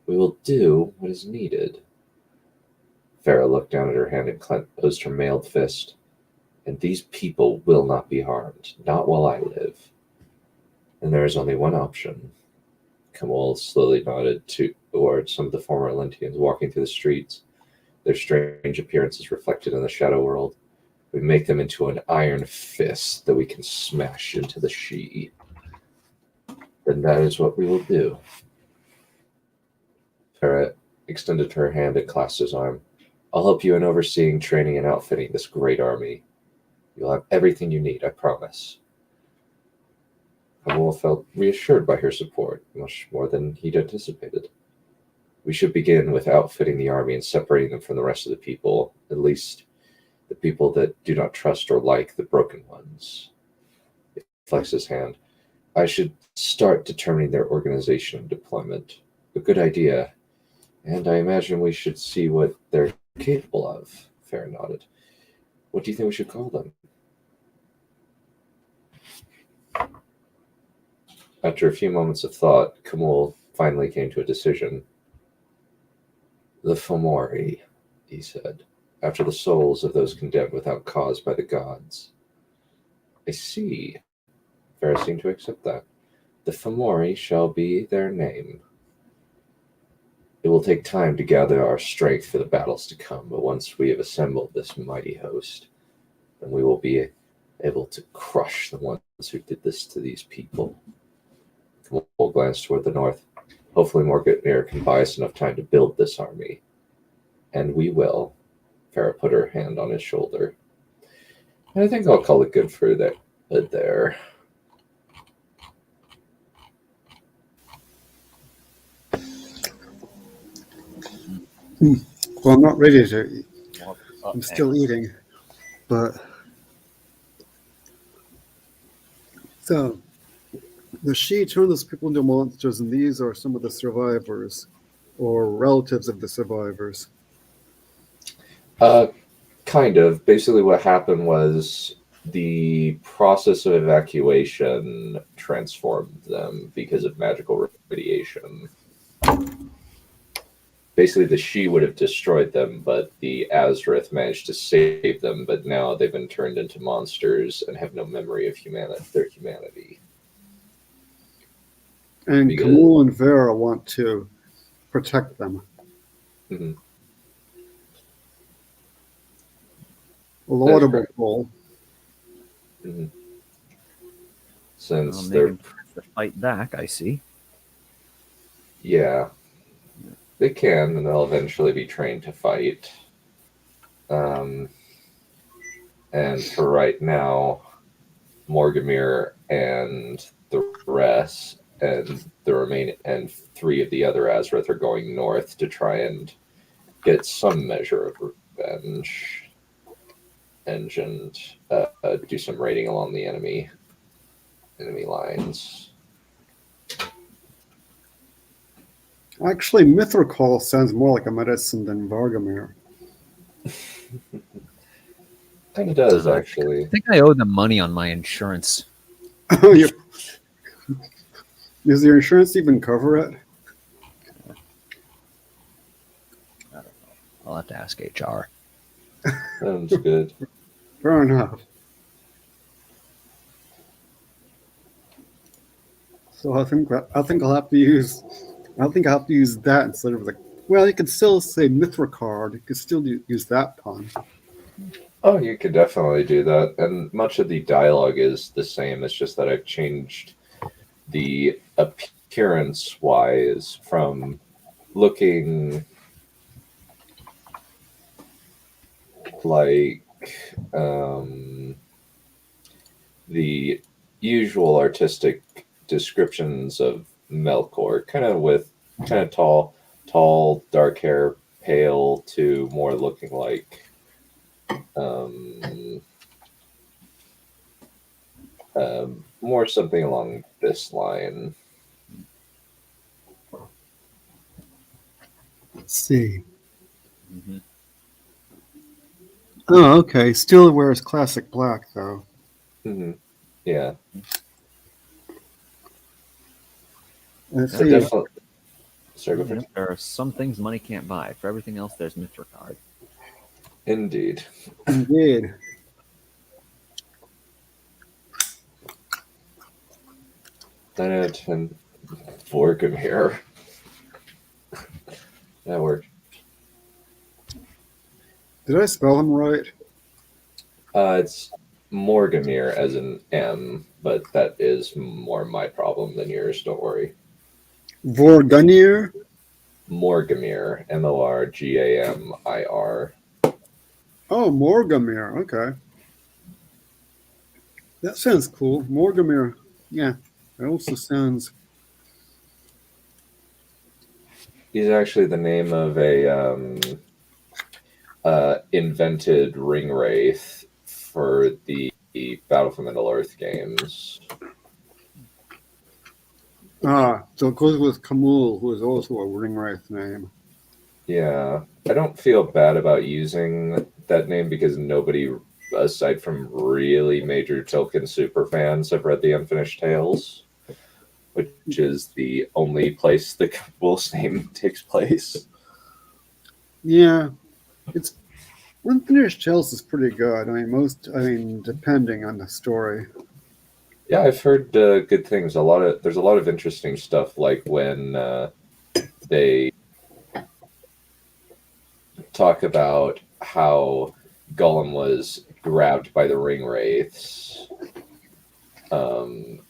We will do what is needed. Farah looked down at her hand and closed her mailed fist. And these people will not be harmed, not while I live. And there is only one option. Kamal slowly nodded towards some of the former Olympians walking through the streets, their strange appearances reflected in the shadow world. We make them into an iron fist that we can smash into the she. Then that is what we will do. Farah extended her hand and clasped his arm. I'll help you in overseeing, training, and outfitting this great army. You'll have everything you need, I promise. Kamal felt reassured by her support, much more than he'd anticipated. We should begin with outfitting the army and separating them from the rest of the people, at least the people that do not trust or like the broken ones. He flexed his hand. I should start determining their organization and deployment. A good idea. And I imagine we should see what they're capable of. Farah nodded. What do you think we should call them? After a few moments of thought, Kamal finally came to a decision. The Fomori, he said, after the souls of those condemned without cause by the gods. I see. Farah seemed to accept that. The Fomori shall be their name. It will take time to gather our strength for the battles to come, but once we have assembled this mighty host, then we will be able to crush the ones who did this to these people. Kamal glanced toward the north. Hopefully Morgan can buy us enough time to build this army. And we will. Farah put her hand on his shoulder. And I think I'll call it good for there. Well, I'm not ready to eat. Well, I'm still eating. But so does she turn those people into monsters, and these are some of the survivors or relatives of the survivors? Uh, kind of. Basically, what happened was the process of evacuation transformed them because of magical radiation. Basically, the She would have destroyed them, but the Azrith managed to save them. But now they've been turned into monsters and have no memory of their humanity. And Because- Kamul and Vera want to protect them. Mhm. A laudable correct. goal. Mhm. Since Well, they're Megan has to fight back, I see. Yeah, they can, and they'll eventually be trained to fight. And for right now, Morgamir and the rest, and the remaining, and 3 of the other Azrith are going north to try and get some measure of revenge, and do some raiding along the enemy lines. Actually, Mithrakol sounds more like a medicine than Vargamir. Kind of does, I actually. think I owe them money on my insurance. Oh, yeah. Does your insurance even cover it? I'll have to ask HR. Sounds good. Fair enough. So I think I'll have to use that instead of well, you could still say Mithrakard. You could still use that pun. Oh, you could definitely do that. And much of the dialogue is the same. It's just that I've changed the appearance wise from looking like the usual artistic descriptions of Melkor, kind of tall, dark hair, pale, to more looking like more something along this line. Let's see. Mm-hmm. Oh, okay. Still wears classic black though. Mm-hmm. Yeah, Let's so see. definitely. Sorry, go You know, first. there are some things money can't buy. For everything else, there's Mithrakard. Indeed. Indeed. Nine out of 10 Vorgamir. That worked. Did I spell him right? It's Morgamir as an M, but that is more my problem than yours. Don't worry. Vorgunir? Morgamir, Morgamir. Oh, Morgamir. Okay. That sounds cool. Morgamir. Yeah. That also sounds. He's actually the name of a invented ring wraith for the Battle for Middle Earth games. So it goes with Kamul, who is also a Ringwraith name. Yeah, I don't feel bad about using that name because nobody, aside from really major Tolkien super fans, have read the Unfinished Tales, which is the only place the Wolf's name takes place. Yeah. It's Unfinished Tales is pretty good. Depending on the story. Yeah, I've heard good things. There's a lot of interesting stuff, like when they talk about how Gollum was grabbed by the ring wraiths, and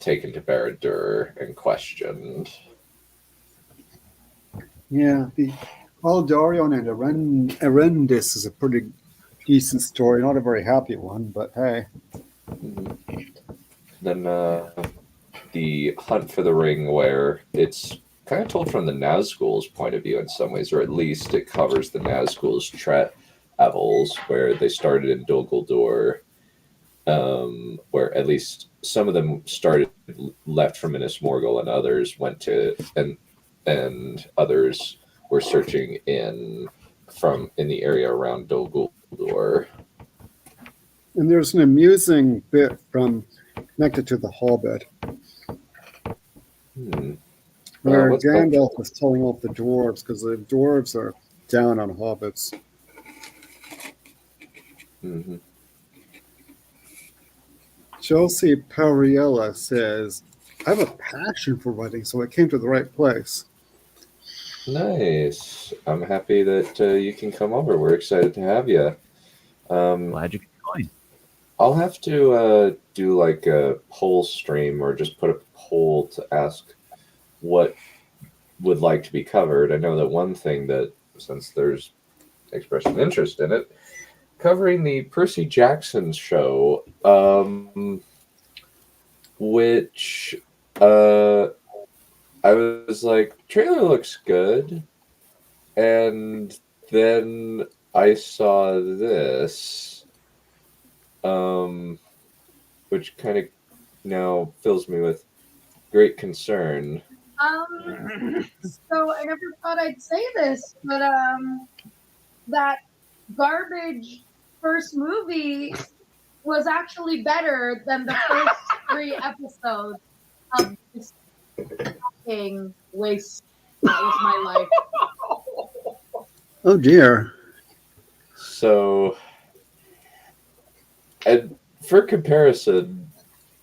taken to Barad-dûr and questioned. Yeah, the Aldarion and Erendis is a pretty decent story. Not a very happy one, but hey. Then the Hunt for the Ring, where it's kind of told from the Nazgul's point of view in some ways, or at least it covers the Nazgul's travels, where they started in Dol Guldur, where at least some of them started left from Minas Morgul, and others went to and others were searching in the area around Dol Guldur. And there's an amusing bit connected to the Hobbit where What's that? Gandalf is telling off the dwarves because the dwarves are down on hobbits. Mm-hmm. Chelsea Pariella says, I have a passion for writing, so I came to the right place. Nice. I'm happy that you can come over. We're excited to have you. Glad you could join. I'll have to do like a poll stream or just put a poll to ask what would like to be covered. I know that one thing that, since there's expression of interest in it, covering the Percy Jackson show, which I was like, trailer looks good, and then I saw this, which kind of now fills me with great concern. So I never thought I'd say this, but that garbage first movie was actually better than the first 3 episodes of this fucking waste. That was my life. Oh dear. So, and for comparison,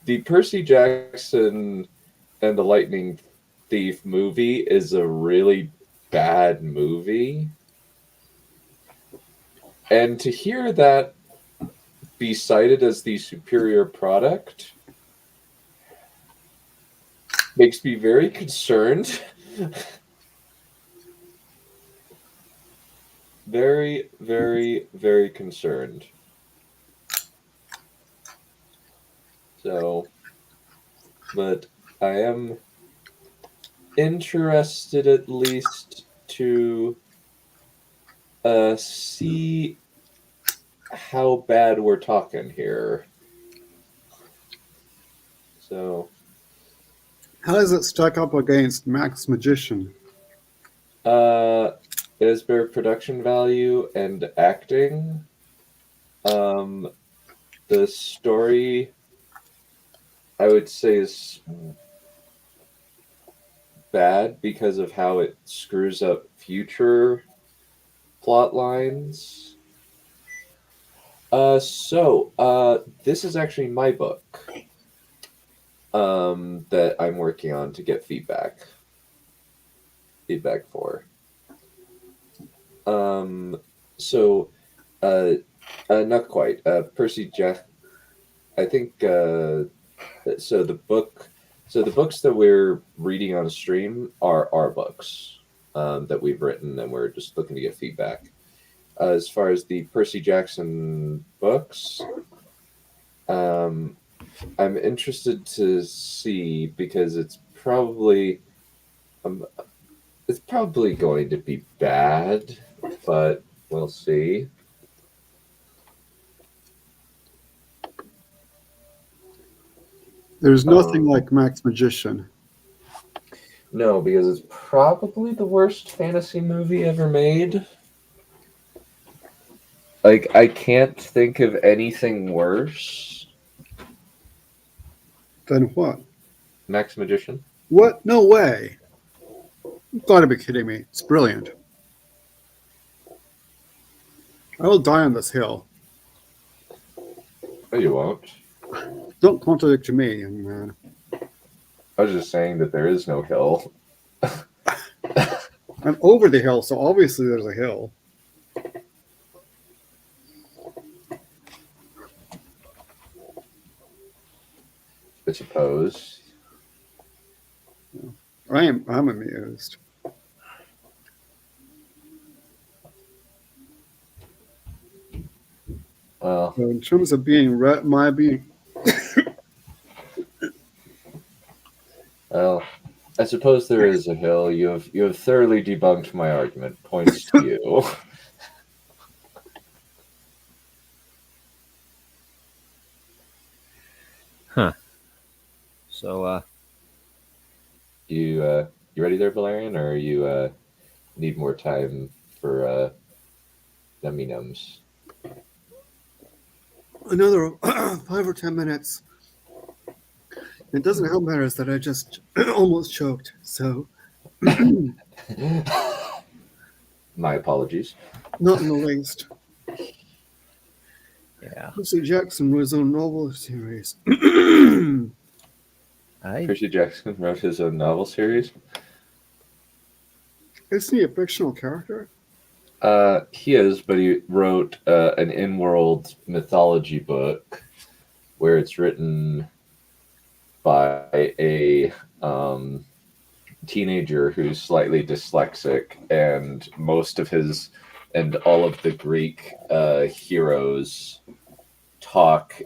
the Percy Jackson and the Lightning Thief movie is a really bad movie. And to hear that be cited as the superior product makes me very concerned. Very, very, very concerned. So, but I am interested at least to see how bad we're talking here. So, How does it stack up against Max Magician? it has better production value and acting. The story, I would say, is bad because of how it screws up future plot lines. This is actually my book that I'm working on to get feedback for. Not quite. Percy Jack. I think so. The books that we're reading on stream are our books that we've written, and we're just looking to get feedback. As far as the Percy Jackson books, I'm interested to see because it's probably going to be bad, but we'll see. There's nothing like Max Magician. No, because it's probably the worst fantasy movie ever made. Like, I can't think of anything worse. Then what? Max Magician? What? No way. You gotta be kidding me. It's brilliant. I will die on this hill. No, you won't. Don't contradict me, young man. I was just saying that there is no hill. I'm over the hill, so obviously there's a hill. I suppose. I'm amused. Well, So in terms of being well, I suppose there is a hill. You have thoroughly debunked my argument. Points to you. So, You ready there, Valerian, or you need more time for nummy nums? Another 5 or 10 minutes. It doesn't help matters that I just almost choked. So, My apologies. not in the least. yeah. Percy Jackson wrote his own novel series. Percy Jackson wrote his own novel series. Isn't he a fictional character? He is, but he wrote an in-world mythology book where it's written by a teenager who's slightly dyslexic, and all of the Greek heroes talk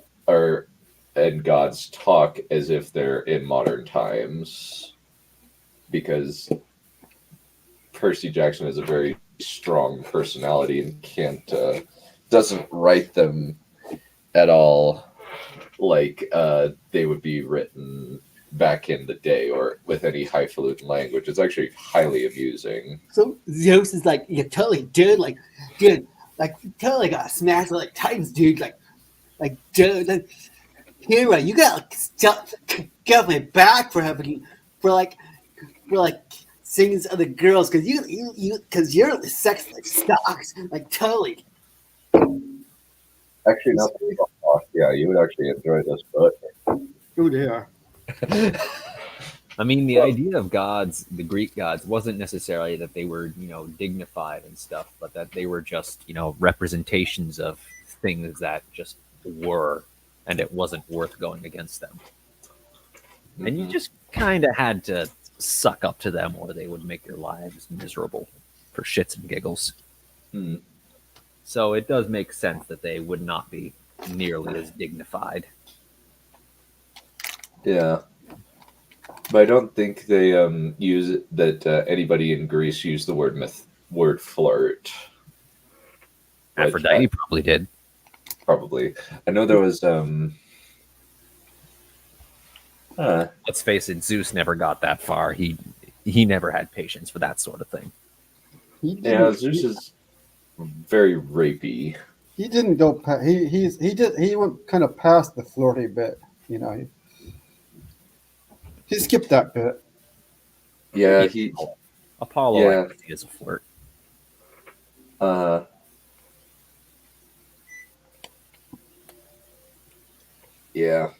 and gods talk as if they're in modern times, because Percy Jackson is a very strong personality and doesn't write them at all like they would be written back in the day or with any highfalutin language. It's actually highly amusing. So Zeus is like, you're totally dude, like you totally got smashed like Titans, dude, like dude, like hero, you gotta get my back for having for like singing to other girls because because you're sex like stocks, like totally. Actually, no. Yeah, you would actually enjoy this book. Oh dear. I mean, the idea of gods, the Greek gods, wasn't necessarily that they were, dignified and stuff, but that they were just, representations of things that just were, and it wasn't worth going against them. Mm-hmm. And you just kind of had to suck up to them, or they would make your lives miserable for shits and giggles. Hmm. So it does make sense that they would not be nearly as dignified. Yeah. But I don't think they use it, that anybody in Greece used the word flirt. Aphrodite probably did. Probably. I know there was Let's face it, Zeus never got that far. He never had patience for that sort of thing. Yeah, Zeus is very rapey. He didn't go. He went kind of past the flirty bit. He skipped that bit. Yeah, Apollo Yeah. is a flirt. Yeah.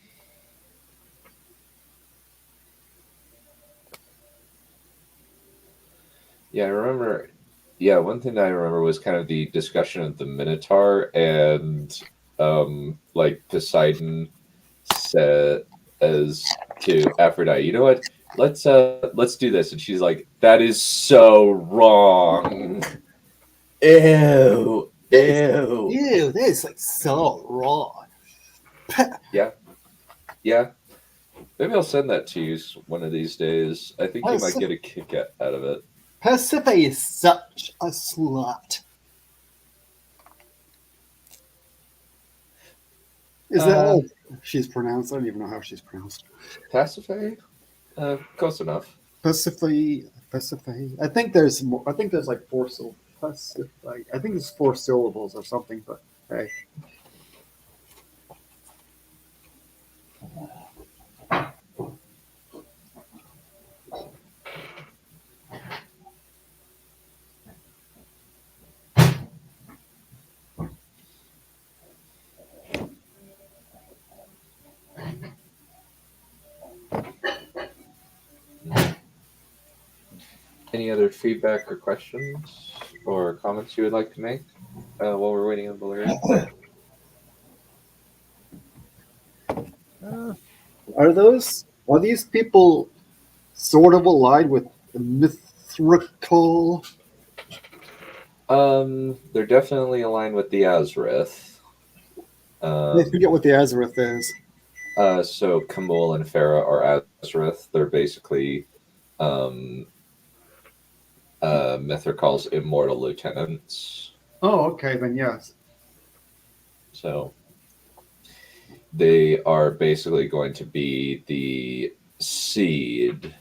Yeah, I remember. Yeah, one thing that I remember was kind of the discussion of the Minotaur, and like Poseidon said as to Aphrodite, you know what? Let's do this, and she's like, "That is so wrong." Ew, ew. Ew, that is like so raw. Yeah. Maybe I'll send that to you one of these days. I think you might get a kick out of it. Persephone is such a slut. Is that how she's pronounced? I don't even know how she's pronounced. Pasiphae? Close enough. Persephone. I think there's more. I think there's like 4 syllables. Persephone. I think it's 4 syllables or something. But hey. Any other feedback or questions or comments you would like to make while we're waiting on Valerian? Are these people sort of aligned with the mythical? They're definitely aligned with the Azrith. I forget what the Azareth is. So Kamul and Farah are Azrith. They're basically um, Mithrical's immortal lieutenants. Oh, okay, then yes. So they are basically going to be the seed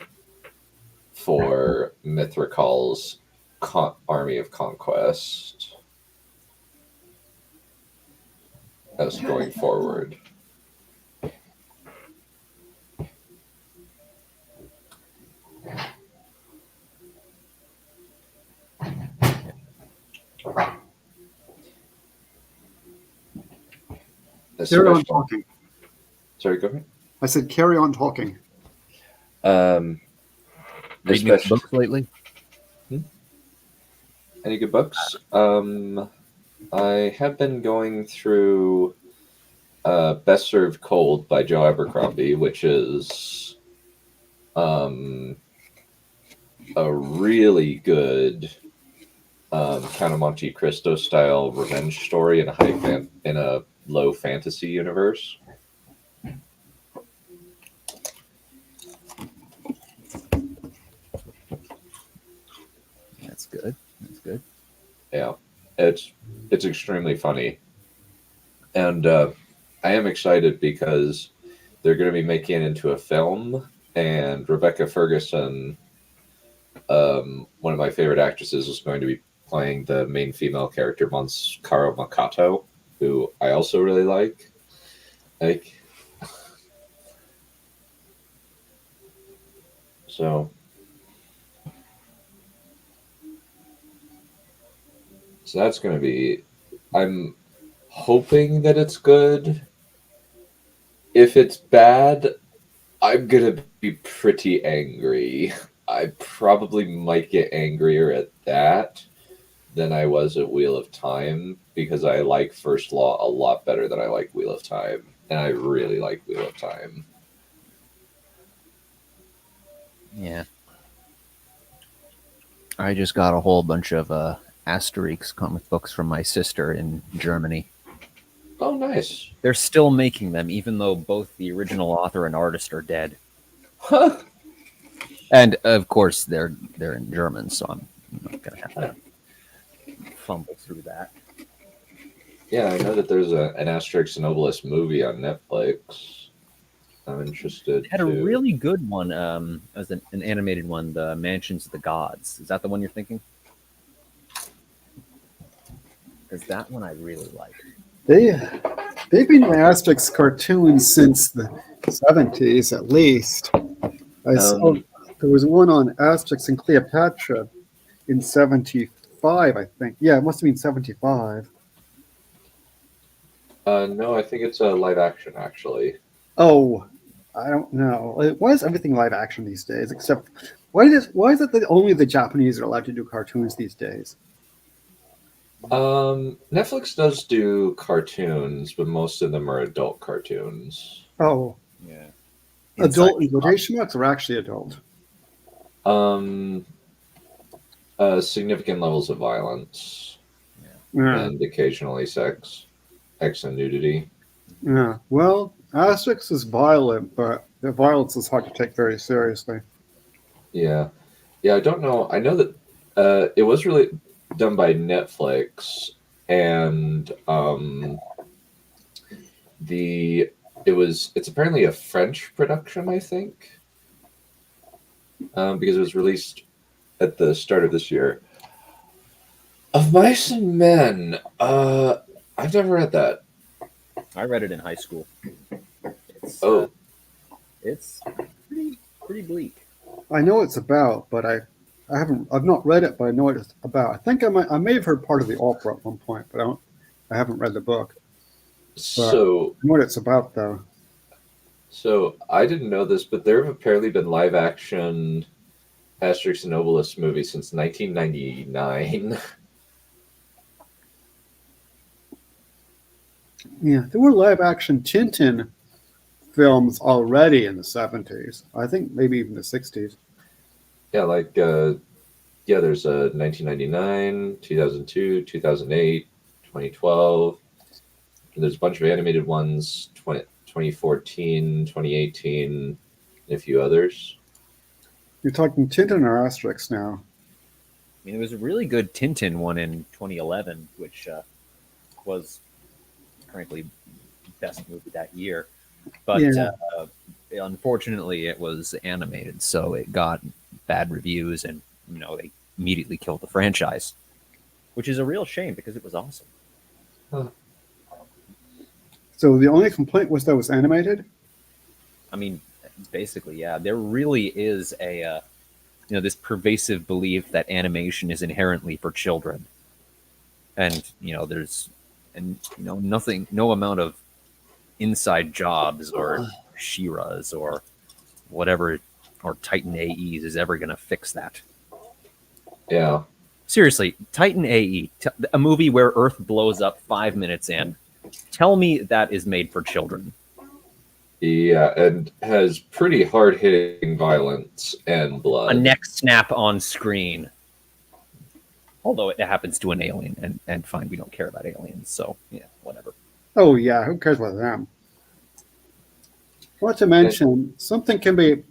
for Mithrical's army of conquest as going forward. Carry on talking. Sorry, go ahead. I said carry on talking. Um, Read any books lately? Any good books? I have been going through Best Served Cold by Joe Abercrombie, which is a really good Count of Monte Cristo style revenge story in a low fantasy universe. That's good. That's good. Yeah, it's extremely funny, and I am excited because they're going to be making it into a film, and Rebecca Ferguson, one of my favorite actresses, is going to be playing the main female character, Karo Makato, who I also really like. So that's going to be. I'm hoping that it's good. If it's bad, I'm going to be pretty angry. I probably might get angrier at that than I was at Wheel of Time, because I like First Law a lot better than I like Wheel of Time. And I really like Wheel of Time. Yeah. I just got a whole bunch of Asterix comic books from my sister in Germany. Oh, nice. They're still making them, even though both the original author and artist are dead. Huh. And of course, they're in German, so I'm not gonna have to fumble through that. Yeah, I know that there's an Asterix and Obelix movie on Netflix. I'm interested. It had a really good one, as an animated one, the Mansions of the Gods. Is that the one you're thinking? Because that one I really liked. They've been doing Asterix cartoons since the 70s, at least. I saw there was one on Asterix and Cleopatra in 75, I think. Yeah, it must have been 75. No, I think it's a live action, actually. Oh, I don't know. Why is everything live action these days? Except, why is it that only the Japanese are allowed to do cartoons these days? Netflix does do cartoons, but most of them are adult cartoons. Oh, Yeah. adult in quotation marks or actually adult? Significant levels of violence Yeah. and occasionally sex and nudity. Yeah. Well, Asterix is violent, but the violence is hard to take very seriously. Yeah, I don't know. I know that it was really done by Netflix, and it's apparently a French production, I think, because it was released at the start of this year. Of Mice and Men, I've never read that. I read it in high school. It's, it's pretty bleak. I know it's about, but I've not read it, but I know what it's about. I think I may have heard part of the opera at one point, but I haven't read the book. So I know what it's about, though. So I didn't know this, but there have apparently been live action Asterix and Obelix movies since 1999. Yeah, there were live action Tintin films already in the 70s. I think maybe even the 60s. Yeah, there's a 1999, 2002, 2008, 2012. And there's a bunch of animated ones, 2014, 2018, and a few others. You're talking Tintin or Asterix now? I mean, there was a really good Tintin one in 2011, which was frankly best movie that year. But Yeah. unfortunately, it was animated, so it got bad reviews, and they immediately killed the franchise, which is a real shame because it was awesome. So the only complaint was that it was animated? I mean, basically, yeah. There really is a this pervasive belief that animation is inherently for children, and nothing, no amount of inside jobs or Shiras or whatever or Titan AEs is ever going to fix that. Yeah. Seriously, Titan AE, a movie where Earth blows up 5 minutes in. Tell me that is made for children. Yeah, and has pretty hard-hitting violence and blood. A neck snap on screen. Although it happens to an alien, and fine, we don't care about aliens, so yeah, whatever. Oh yeah, who cares about them? Not to mention, something can be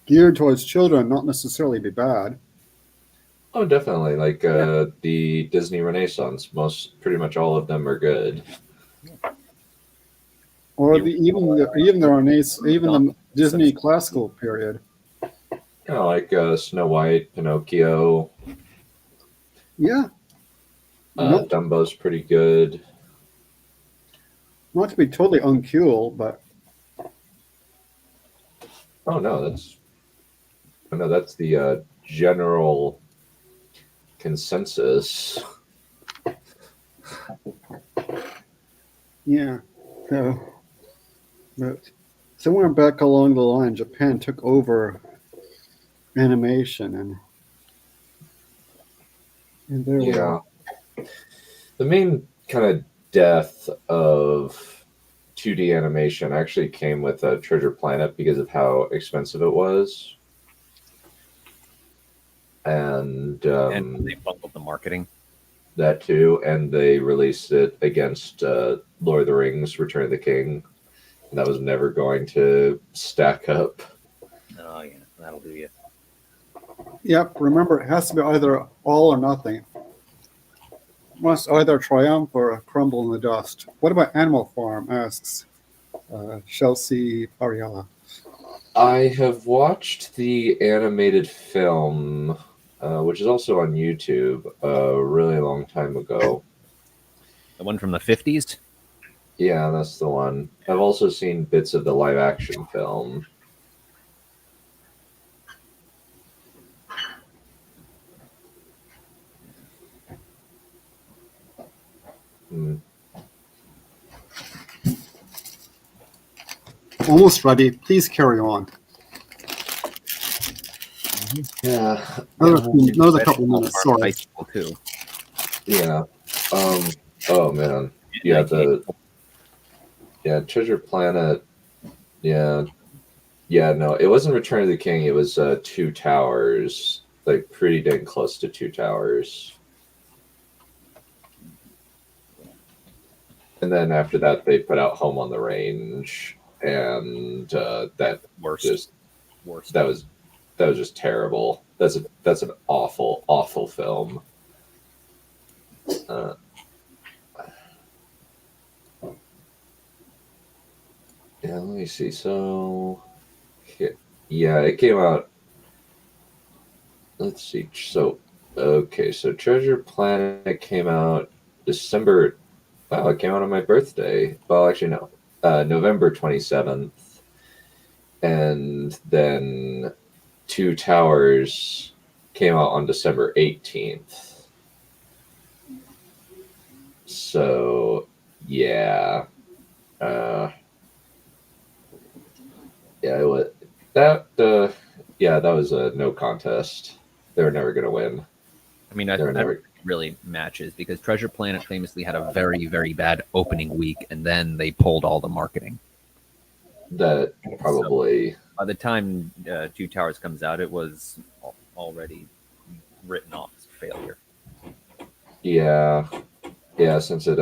geared towards children, not necessarily be bad. Oh, definitely. Like the Disney Renaissance, pretty much all of them are good. Or the Disney classical period. Like Snow White, Pinocchio. Yeah. Dumbo's pretty good. Not to be totally uncool, but Oh no, that's the general consensus. yeah. So, but somewhere back along the line, Japan took over animation, and there Yeah. The main kind of death of 2D animation actually came with Treasure Planet because of how expensive it was. And And they bungled the marketing. that too, and they released it against Lord of the Rings: Return of the King. And that was never going to stack up. Oh yeah, that'll do you. Yep, remember, it has to be either all or nothing. Must either triumph or crumble in the dust. What about Animal Farm? Asks Chelsea Ariella. I have watched the animated film, which is also on YouTube, a really long time ago. The one from the 50s? Yeah, that's the one. I've also seen bits of the live action film. Hmm. Almost ready. Please carry on. Yeah. Another couple minutes. High Sorry. school too. Yeah. Oh man. Yeah. Treasure Planet. Yeah. Yeah. No, it wasn't Return of the King. It was Two Towers. Like pretty dang close to Two Towers. And then after that, they put out Home on the Range, and that Worst. that was just terrible. That's an awful film. Yeah, let me see. So, yeah, it came out. Let's see. So, okay, so Treasure Planet came out December. Wow, it came out on my birthday. Well, actually, no, November 27th, and then Two Towers came out on December 18th. So, yeah. Yeah, it was that. Yeah, that was a no contest. They were never going to win. I mean, They were never. really matches because Treasure Planet famously had a very, very bad opening week, and then they pulled all the marketing. That probably. So, by the time Two Towers comes out, it was already written off as a failure. Yeah, since it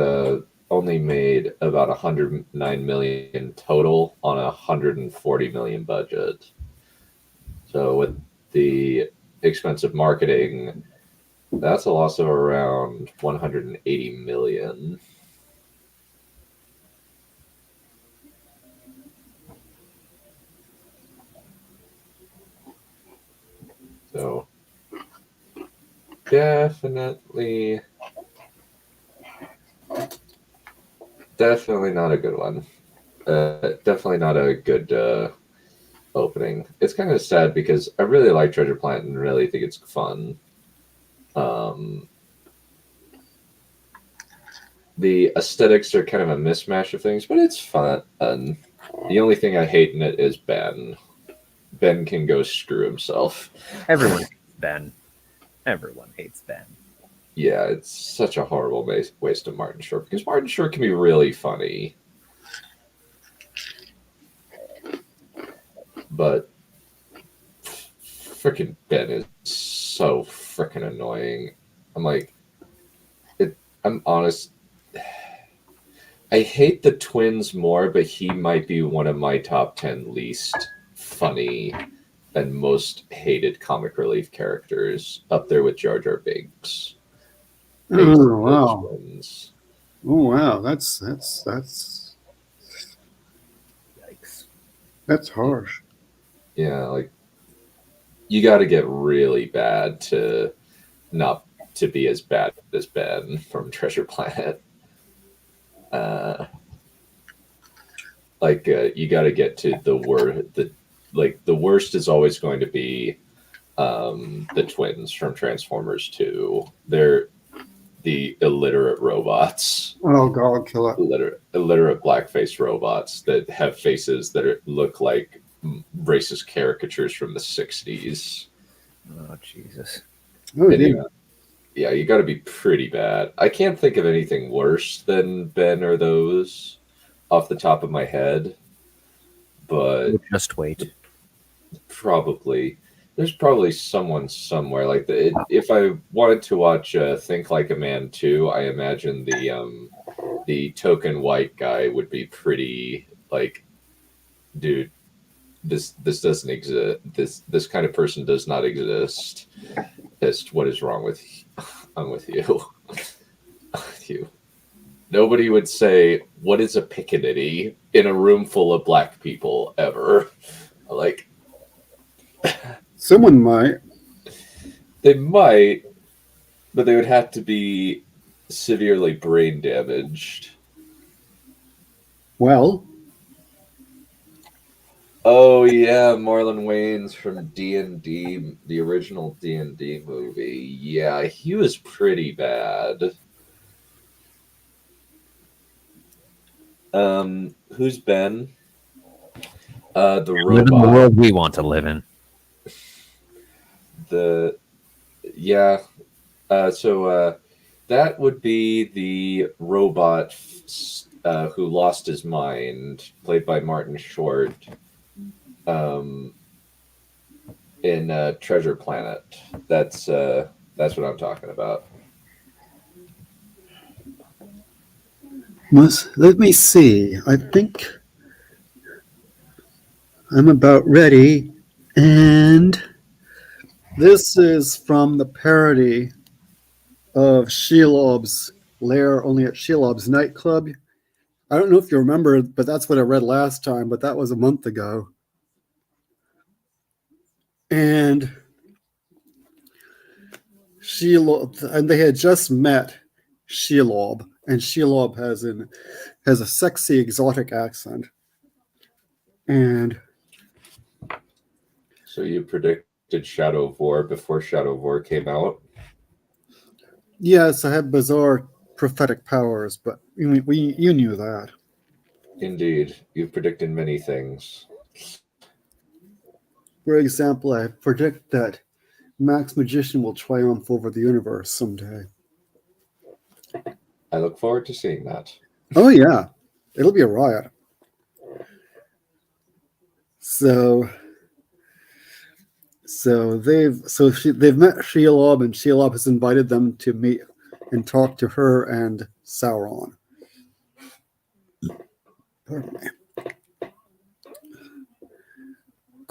only made about 109 million total on a 140 million budget. So the expensive marketing, that's a loss of around 180 million. So definitely not a good one. Definitely not a good opening. It's kind of sad because I really like Treasure Planet and really think it's fun. The aesthetics are kind of a mismatch of things, but it's fun. And the only thing I hate in it is Ben. Ben can go screw himself. Everyone hates Ben. Everyone hates Ben. Yeah, it's such a horrible waste of Martin Short because Martin Short can be really funny. But freaking Ben is so freaking annoying. I'm like, I'm honest. I hate the twins more, but he might be one of my top 10 least funny and most hated comic relief characters, up there with Jar Jar Binks. Oh wow! Twins. Oh wow! That's Yikes. that's harsh. Yeah, like you got to get really bad to not to be as bad as Ben from Treasure Planet. You got to get to the worst. The worst is always going to be the twins from Transformers 2. They're the illiterate robots. Oh god, kill it! Illiterate blackface robots that have faces that look like racist caricatures from the 60s. Oh, Jesus. Oh And dear. yeah, you got to be pretty bad. I can't think of anything worse than Ben or those off the top of my head, but Just wait. probably there's probably someone somewhere like if I wanted to watch Think Like a Man 2, I imagine the token white guy would be pretty like, dude, this doesn't exist. This kind of person does not exist. Just what is wrong with you? With you. Nobody would say, "What is a pickaninny?" in a room full of black people ever. Like, Someone might. they might, but they would have to be severely brain damaged. Well, Oh yeah, Marlon Wayans from D&D, the original D&D movie. Yeah, he was pretty bad. Who's Ben? The Live in the robot. world we want to live in. That would be the robot who lost his mind, played by Martin Short, in Treasure Planet. That's what I'm talking about. let me see. I think I'm about ready. And this is from the parody of Shelob's Lair, only at Shelob's nightclub. I don't know if you remember, but that's what I read last time, but that was a month ago. And Shelob, and they had just met Shelob, and Shelob has a sexy exotic accent. And So you predicted Shadow of War before Shadow of War came out? yes, I have bizarre prophetic powers, but you knew that. Indeed, you've predicted many things. For example, I predict that Max Magician will triumph over the universe someday. I look forward to seeing that. Oh yeah, it'll be a riot. So they've met Shelob, and Shelob has invited them to meet and talk to her and Sauron. Pardon me.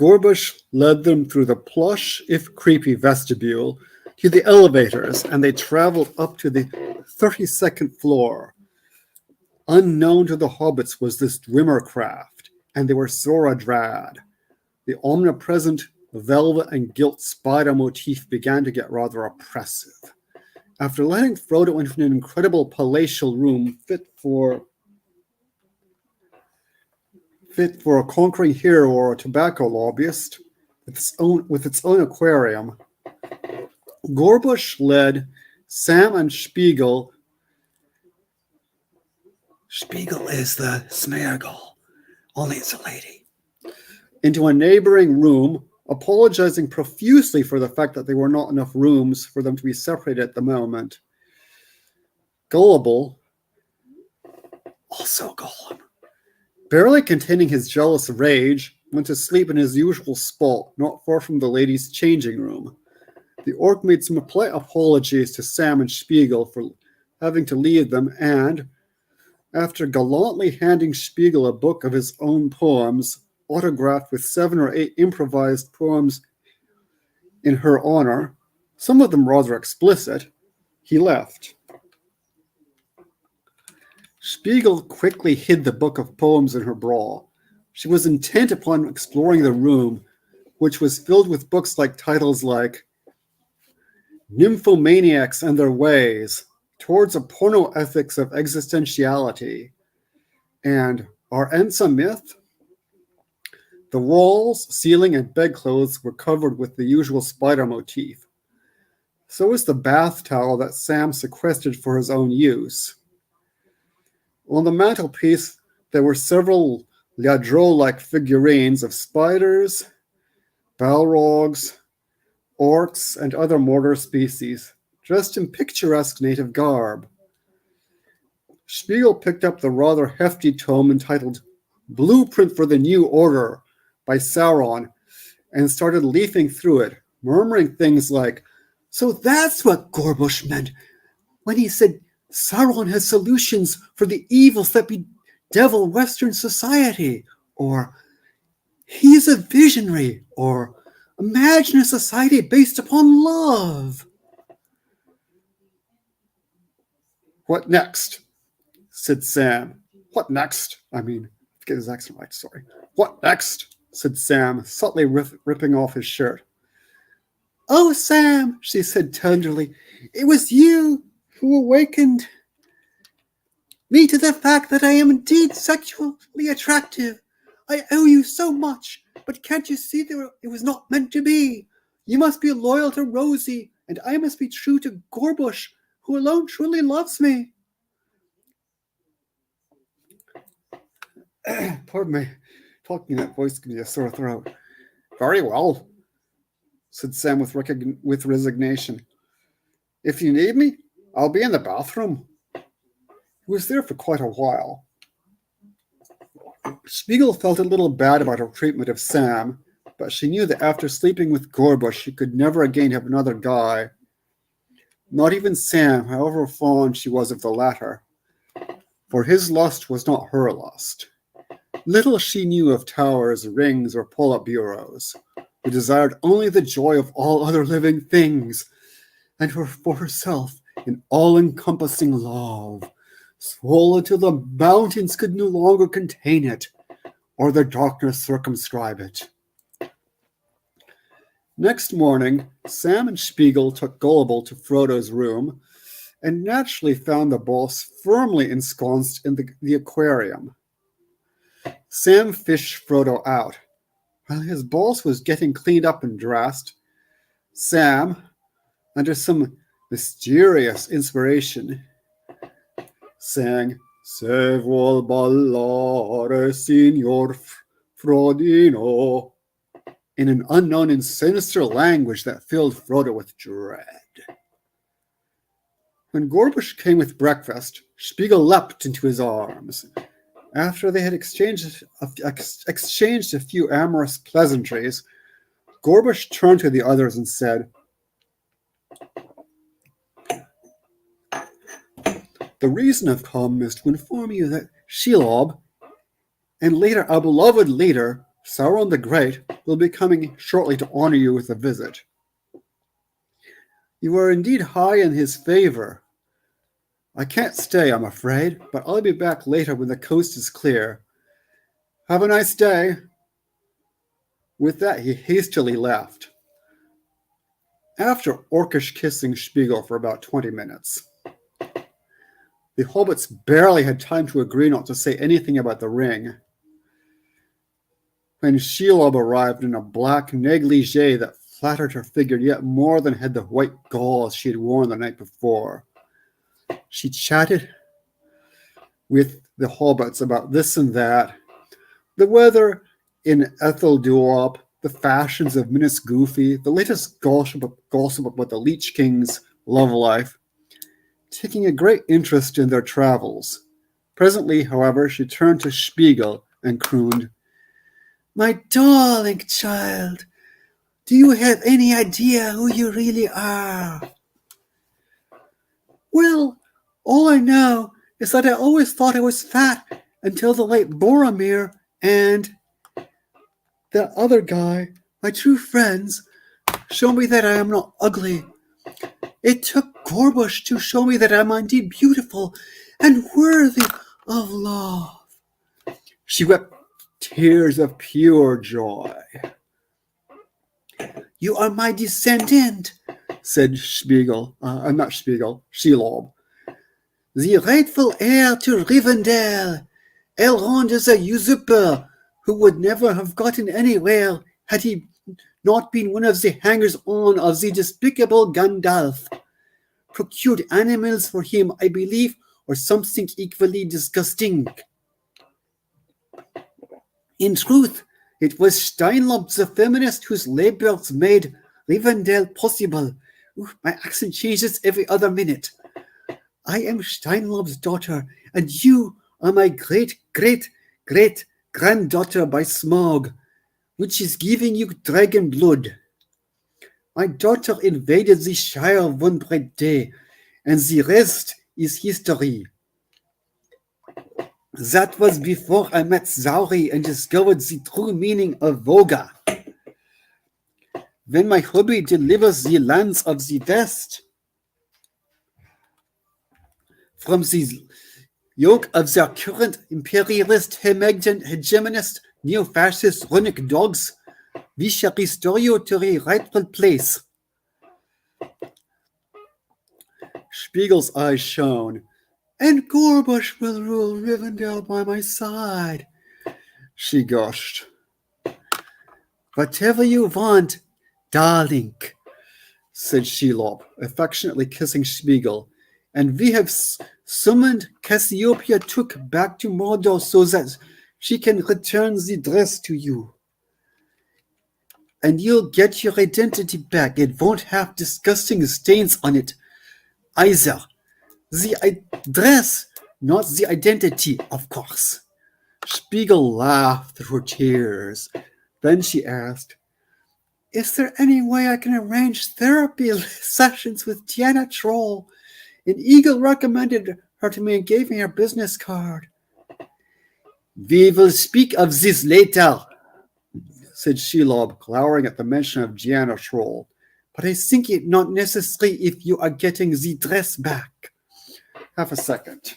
Gorbush led them through the plush, if creepy, vestibule to the elevators, and they traveled up to the 32nd floor. Unknown to the hobbits was this Dwemer craft, and they were Sora Drad. The omnipresent velvet and gilt spider motif began to get rather oppressive. After letting Frodo into an incredible palatial room fit for a conquering hero or a tobacco lobbyist, with its own aquarium, Gorbush led Sam and Spiegel. Spiegel is the Smeargle, only it's a lady. Into a neighboring room, apologizing profusely for the fact that there were not enough rooms for them to be separated at the moment. Gullible, also Gollum, barely containing his jealous rage, went to sleep in his usual spot, not far from the ladies' changing room. The orc made some polite apologies to Sam and Spiegel for having to leave them, and, after gallantly handing Spiegel a book of his own poems, autographed with 7 or 8 improvised poems in her honor, some of them rather explicit, he left. Spiegel quickly hid the book of poems in her bra. She was intent upon exploring the room, which was filled with books like titles like Nymphomaniacs and Their Ways, Towards a Porno Ethics of Existentiality, and Are Ents a Myth? The walls, ceiling, and bedclothes were covered with the usual spider motif. So was the bath towel that Sam sequestered for his own use. On the mantelpiece, there were several Liadro-like figurines of spiders, balrogs, orcs, and other mortar species, dressed in picturesque native garb. Spiegel picked up the rather hefty tome entitled Blueprint for the New Order by Sauron and started leafing through it, murmuring things like, "So that's what Gorbush meant when he said Sauron has solutions for the evils that bedevil Western society," or "He's a visionary," or "Imagine a society based upon love." "What next?" said Sam. "What next? Get his accent right, sorry. What next?" said Sam, subtly ripping off his shirt. "Oh, Sam," she said tenderly, "it was you who awakened me to the fact that I am indeed sexually attractive. I owe you so much, but can't you see that it was not meant to be? You must be loyal to Rosie, and I must be true to Gorbush, who alone truly loves me." Pardon me. Talking in that voice gives me a sore throat. "Very well," said Sam with resignation. "If you need me, I'll be in the bathroom." He was there for quite a while. Spiegel felt a little bad about her treatment of Sam, but she knew that after sleeping with Gorbush, she could never again have another guy. Not even Sam, however fond she was of the latter. For his lust was not her lust. Little she knew of towers, rings, or pull-up bureaus, who desired only the joy of all other living things, and for herself an all-encompassing love, swollen till the mountains could no longer contain it, or the darkness circumscribe it. Next morning, Sam and Spiegel took Gullible to Frodo's room, and naturally found the boss firmly ensconced in the aquarium. Sam fished Frodo out. While his boss was getting cleaned up and dressed, Sam, under some mysterious inspiration, sang "Se vuol ballare, signor Frodino," in an unknown and sinister language that filled Frodo with dread. When Gorbush came with breakfast, Spiegel leapt into his arms. After they had exchanged a few amorous pleasantries, Gorbush turned to the others and said, "The reason I've come is to inform you that Shelob, and later our beloved leader, Sauron the Great, will be coming shortly to honor you with a visit. You are indeed high in his favor. I can't stay, I'm afraid, but I'll be back later when the coast is clear. Have a nice day." With that, he hastily left, after orcish kissing Spiegel for about 20 minutes. The hobbits barely had time to agree not to say anything about the ring when Shelob arrived in a black negligee that flattered her figure yet more than had the white gauze she had worn the night before. She chatted with the hobbits about this and that, the weather in Ethelduop, the fashions of Minas Goofy, the latest gossip about the Leech King's love life, taking a great interest in their travels. Presently, however, she turned to Spiegel and crooned, "My darling child, do you have any idea who you really are?" "Well, all I know is that I always thought I was fat until the late Boromir and that other guy, my true friends, show me that I am not ugly. It took Gorbush to show me that I am indeed beautiful and worthy of love." She wept tears of pure joy. "You are my descendant," said Shelob, "the rightful heir to Rivendell. Elrond is a usurper who would never have gotten anywhere had he not been one of the hangers-on of the despicable Gandalf. Procured animals for him, I believe, or something equally disgusting. In truth, it was Steinlob the feminist whose labors made Rivendell possible. My accent changes every other minute. I am Steinlob's daughter, and you are my great-great-great-granddaughter by Smaug, which is giving you dragon blood. My daughter invaded the Shire one bright day, and the rest is history. That was before I met Zauri and discovered the true meaning of Voga. When my hubby delivers the lands of the West from the yoke of their current imperialist, hegemonist, neo-fascist runic dogs, we shall restore you to a rightful place." Spiegel's eyes shone. "And Gorbush will rule Rivendell by my side," she gushed. "Whatever you want, darling," said Shelob, affectionately kissing Spiegel. "And we have summoned Cassiopeia Took back to Mordor so that she can return the dress to you. And you'll get your identity back. It won't have disgusting stains on it either. The dress, not the identity, of course." Spiegel laughed through her tears. Then she asked, "Is there any way I can arrange therapy sessions with Diana Troll? An eagle recommended her to me and gave me her business card." "We will speak of this later," said Shelob, glowering at the mention of Diana Troll. "But I think it not necessary if you are getting the dress back." Half a second.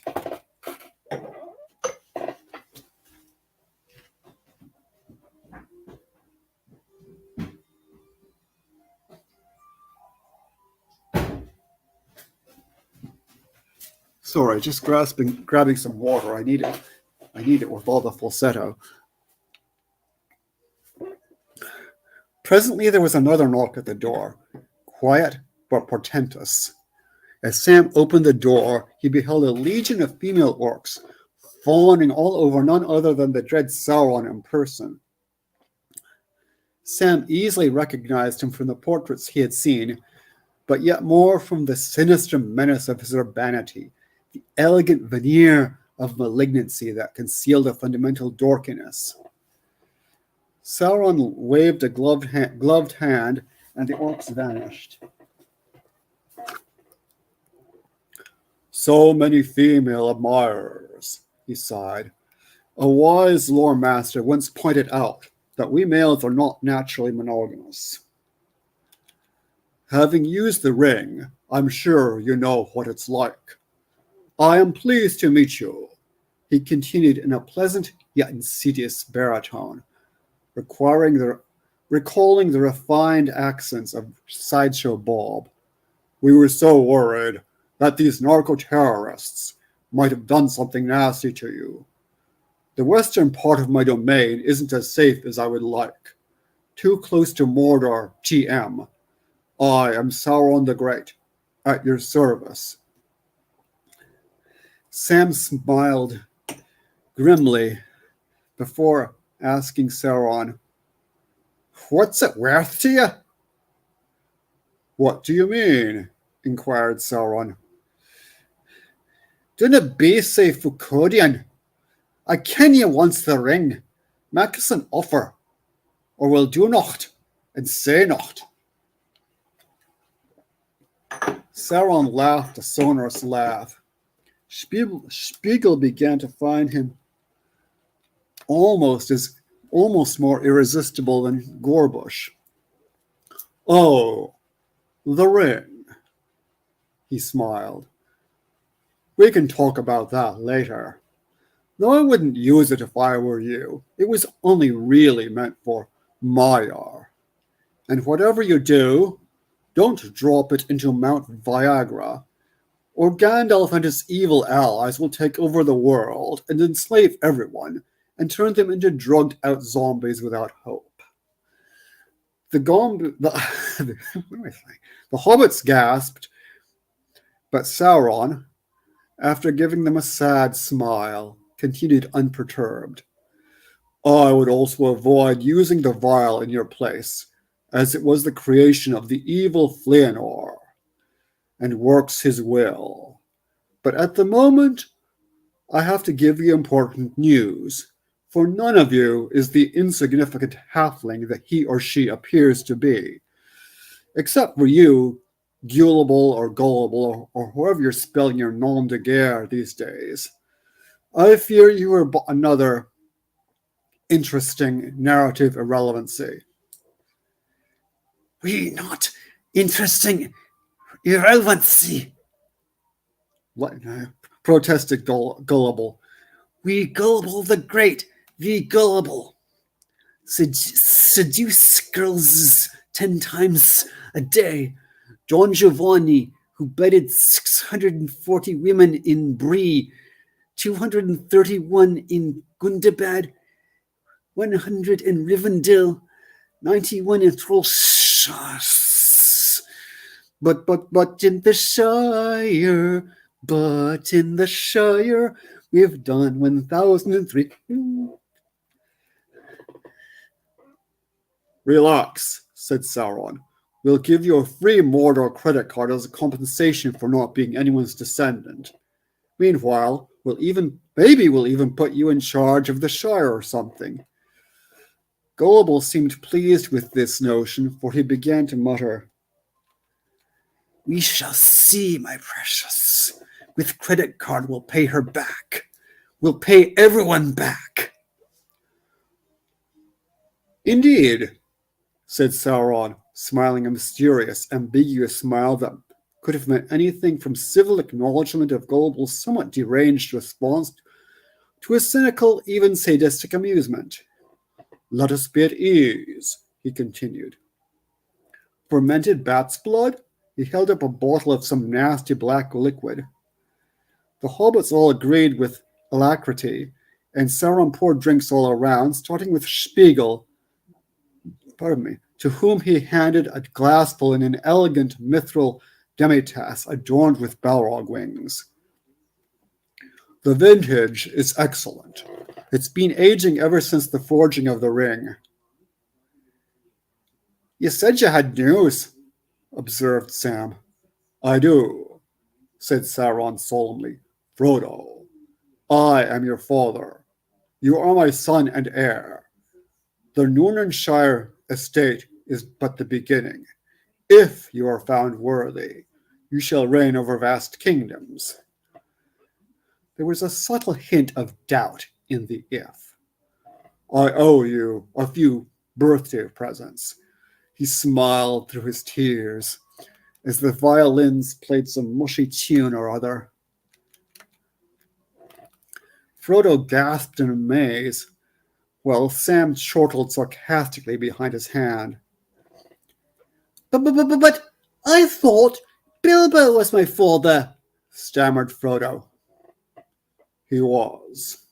Sorry, just grabbing some water. I need it with all the falsetto. Presently there was another knock at the door, quiet but portentous. As Sam opened the door, he beheld a legion of female orcs, fawning all over none other than the dread Sauron in person. Sam easily recognized him from the portraits he had seen, but yet more from the sinister menace of his urbanity, the elegant veneer of malignancy that concealed a fundamental dorkiness. Sauron waved a gloved hand, and the orcs vanished. "So many female admirers," he sighed. "A wise lore master once pointed out that we males are not naturally monogamous. Having used the ring, I'm sure you know what it's like. I am pleased to meet you, he continued in a pleasant yet insidious baritone, recalling the refined accents of Sideshow Bob. We were so worried that these narco-terrorists might have done something nasty to you. The western part of my domain isn't as safe as I would like. Too close to Mordor, TM. I am Sauron the Great, at your service. Sam smiled grimly before asking Sauron, "What's it worth to you?" "What do you mean?" inquired Sauron. "Dinna be sae Foucauldian. I ken ye wants the ring. Make us an offer, or we'll do nocht and say nocht." Sauron laughed a sonorous laugh. Spiegel began to find him almost more irresistible than Gorbush. "Oh, the ring," he smiled. "We can talk about that later. Though I wouldn't use it if I were you. It was only really meant for Maiar. And whatever you do, don't drop it into Mount Viagra, or Gandalf and his evil allies will take over the world and enslave everyone and turn them into drugged-out zombies without hope." The hobbits gasped, but Sauron, after giving them a sad smile, continued unperturbed. "I would also avoid using the vial in your place, as it was the creation of the evil Fëanor, and works his will. But at the moment, I have to give you important news, for none of you is the insignificant halfling that he or she appears to be. Except for you, Gullible or Gullible, or however you're spelling your nom de guerre these days. I fear you are but another interesting narrative irrelevancy." "We not interesting irrelevancy," protested Gullible. "We gullible the great, we gullible. Seduce girls 10 times a day. Don Giovanni, who bedded 640 women in Bree, 231 in Gundabad, 100 in Rivendell, 91 in Trollshas. But in the Shire, we've done 1,003. "Relax," said Sauron. "We'll give you a free Mordor credit card as a compensation for not being anyone's descendant. Meanwhile, maybe we'll even put you in charge of the Shire or something." Gullible seemed pleased with this notion, for he began to mutter, "We shall see, my precious. With credit card, we'll pay her back. We'll pay everyone back." "Indeed," said Sauron, smiling a mysterious, ambiguous smile that could have meant anything from civil acknowledgement of Gullible's somewhat deranged response to a cynical, even sadistic amusement. "Let us be at ease," he continued. "Fermented bat's blood?" He held up a bottle of some nasty black liquid. The hobbits all agreed with alacrity, and Sauron poured drinks all around, starting with Spiegel, to whom he handed a glassful in an elegant mithril demitasse adorned with Balrog wings. "The vintage is excellent. It's been aging ever since the forging of the ring." "You said you had news," observed Sam. "I do," said Sauron solemnly. "Frodo, I am your father. You are my son and heir. The Nunanshire estate is but the beginning. If you are found worthy, you shall reign over vast kingdoms." There was a subtle hint of doubt in the "if." I owe you a few birthday presents. He smiled through his tears as the violins played some mushy tune or other. Frodo gasped in amaze, while Sam chortled sarcastically behind his hand. But I thought Bilbo was my father, stammered Frodo. He was.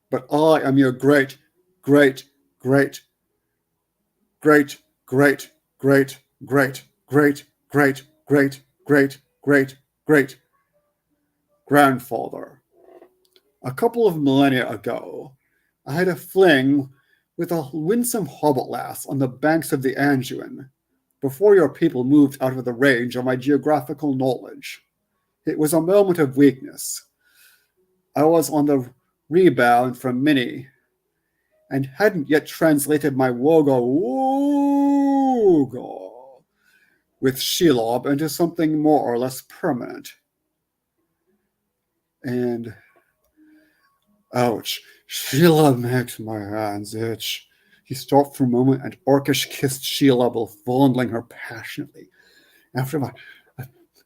But I am your great, great, great, great, great, great, great, great, great, great, great, great, great grandfather. A couple of millennia ago, I had a fling with a winsome hobbit lass on the banks of the Anduin, before your people moved out of the range of my geographical knowledge. It was a moment of weakness. I was on the rebound from Minnie, and hadn't yet translated my Wogo Wogo with Shelob into something more or less permanent. And ouch, Shelob makes my hands itch. He stopped for a moment, and Orcish kissed Shelob while fondling her passionately. After about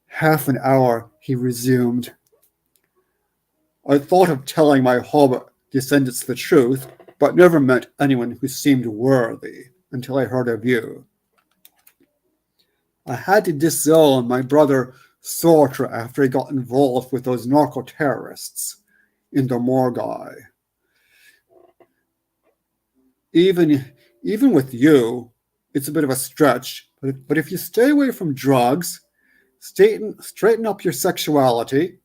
half an hour, he resumed. I thought of telling my hobbit descendants the truth, but never met anyone who seemed worthy until I heard of you. I had to disown my brother Sortra after he got involved with those narco-terrorists in the Morgai. Even with you, it's a bit of a stretch, but if you stay away from drugs, straighten up your sexuality,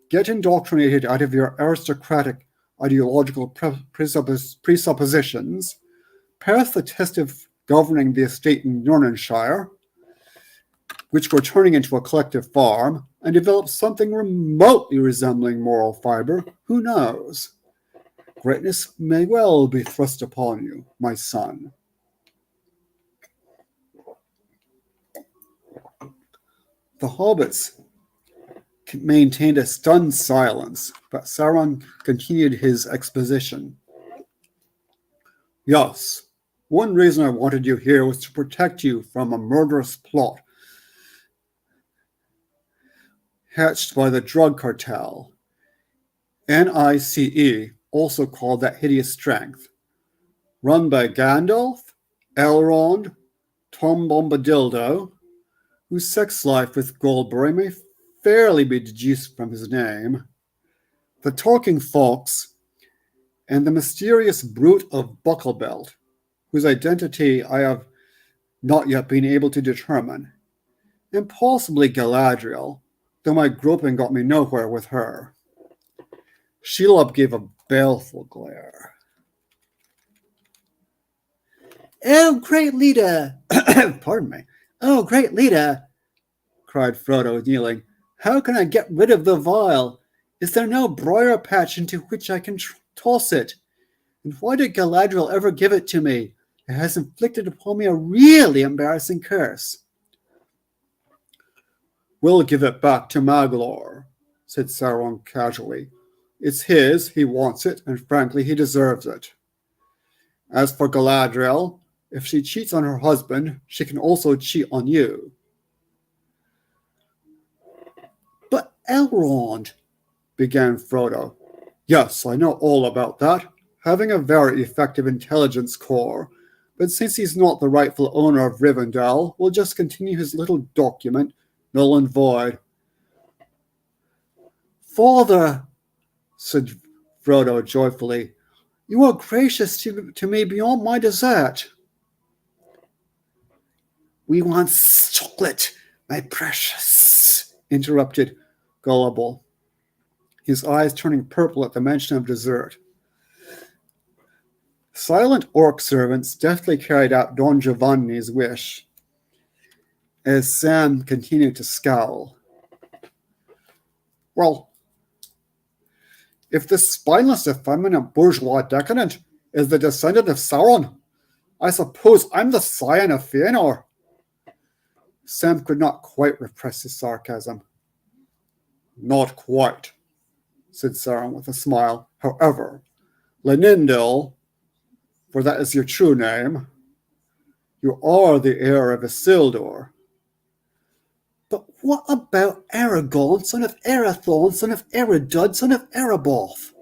get indoctrinated out of your aristocratic ideological presuppositions, pass the test of governing the estate in Nirnshire, which we're turning into a collective farm, and develop something remotely resembling moral fiber, who knows? Greatness may well be thrust upon you, my son. The hobbits maintained a stunned silence, but Sauron continued his exposition. Yes, one reason I wanted you here was to protect you from a murderous plot hatched by the drug cartel, NICE, also called that hideous strength, run by Gandalf, Elrond, Tom Bombadillo, whose sex life with Goldberry may fairly be deduced from his name, the Talking Fox, and the mysterious brute of Bucklebelt, whose identity I have not yet been able to determine, and possibly Galadriel, though my groping got me nowhere with her. Shelob gave a baleful glare. Oh, great leader! Pardon me. Oh, great leader! Cried Frodo, kneeling. How can I get rid of the vial? Is there no briar patch into which I can toss it? And why did Galadriel ever give it to me? It has inflicted upon me a really embarrassing curse. We'll give it back to Maglor, said Sauron casually. It's his, he wants it, and frankly, he deserves it. As for Galadriel, if she cheats on her husband, she can also cheat on you. But Elrond, began Frodo. Yes, I know all about that, having a very effective intelligence corps, but since he's not the rightful owner of Rivendell, we'll just continue his little document, null and void. Father, said Frodo joyfully, you are gracious to me beyond my desert. We want chocolate, my precious, interrupted Gullible, his eyes turning purple at the mention of dessert. Silent orc servants deftly carried out Don Giovanni's wish, as Sam continued to scowl. Well, if this spineless, effeminate bourgeois decadent is the descendant of Sauron, I suppose I'm the scion of Fëanor. Sam could not quite repress his sarcasm. Not quite, said Sauron with a smile. However, Lenindil, for that is your true name. You are the heir of Isildur. But what about Aragorn, son of Arathorn, son of Eredud, son of Ereboth?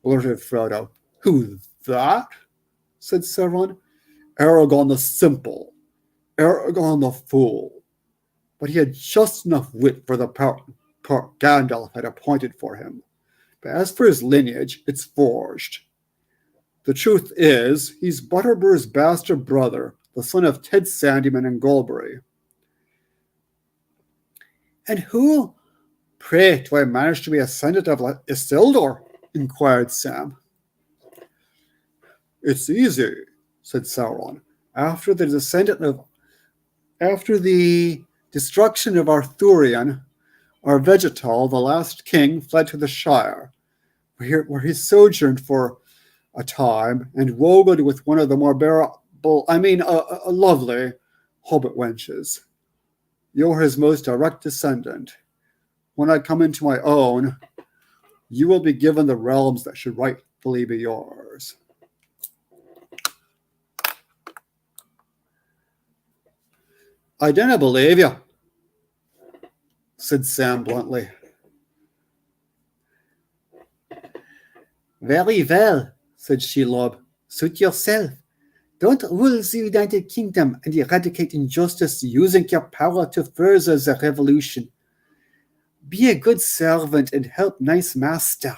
Blurted Frodo. Who that? Said Sauron. Aragorn the Simple. Aragorn the Fool. But he had just enough wit for the part Gandalf had appointed for him. But as for his lineage, it's forged. The truth is, he's Butterbur's bastard brother, the son of Ted Sandyman and Golbury. And who, pray, do I manage to be ascendant of Isildur? Inquired Sam. It's easy, said Sauron. After the destruction of Arthurian, Ar-Vegetal, the last king, fled to the Shire, where he sojourned for a time and woggled with one of the more lovely hobbit wenches. You're his most direct descendant. When I come into my own, you will be given the realms that should rightfully be yours. I dinna believe you, said Sam bluntly. Very well, said Shelob. Suit yourself. Don't rule the United Kingdom and eradicate injustice using your power to further the revolution. Be a good servant and help nice master.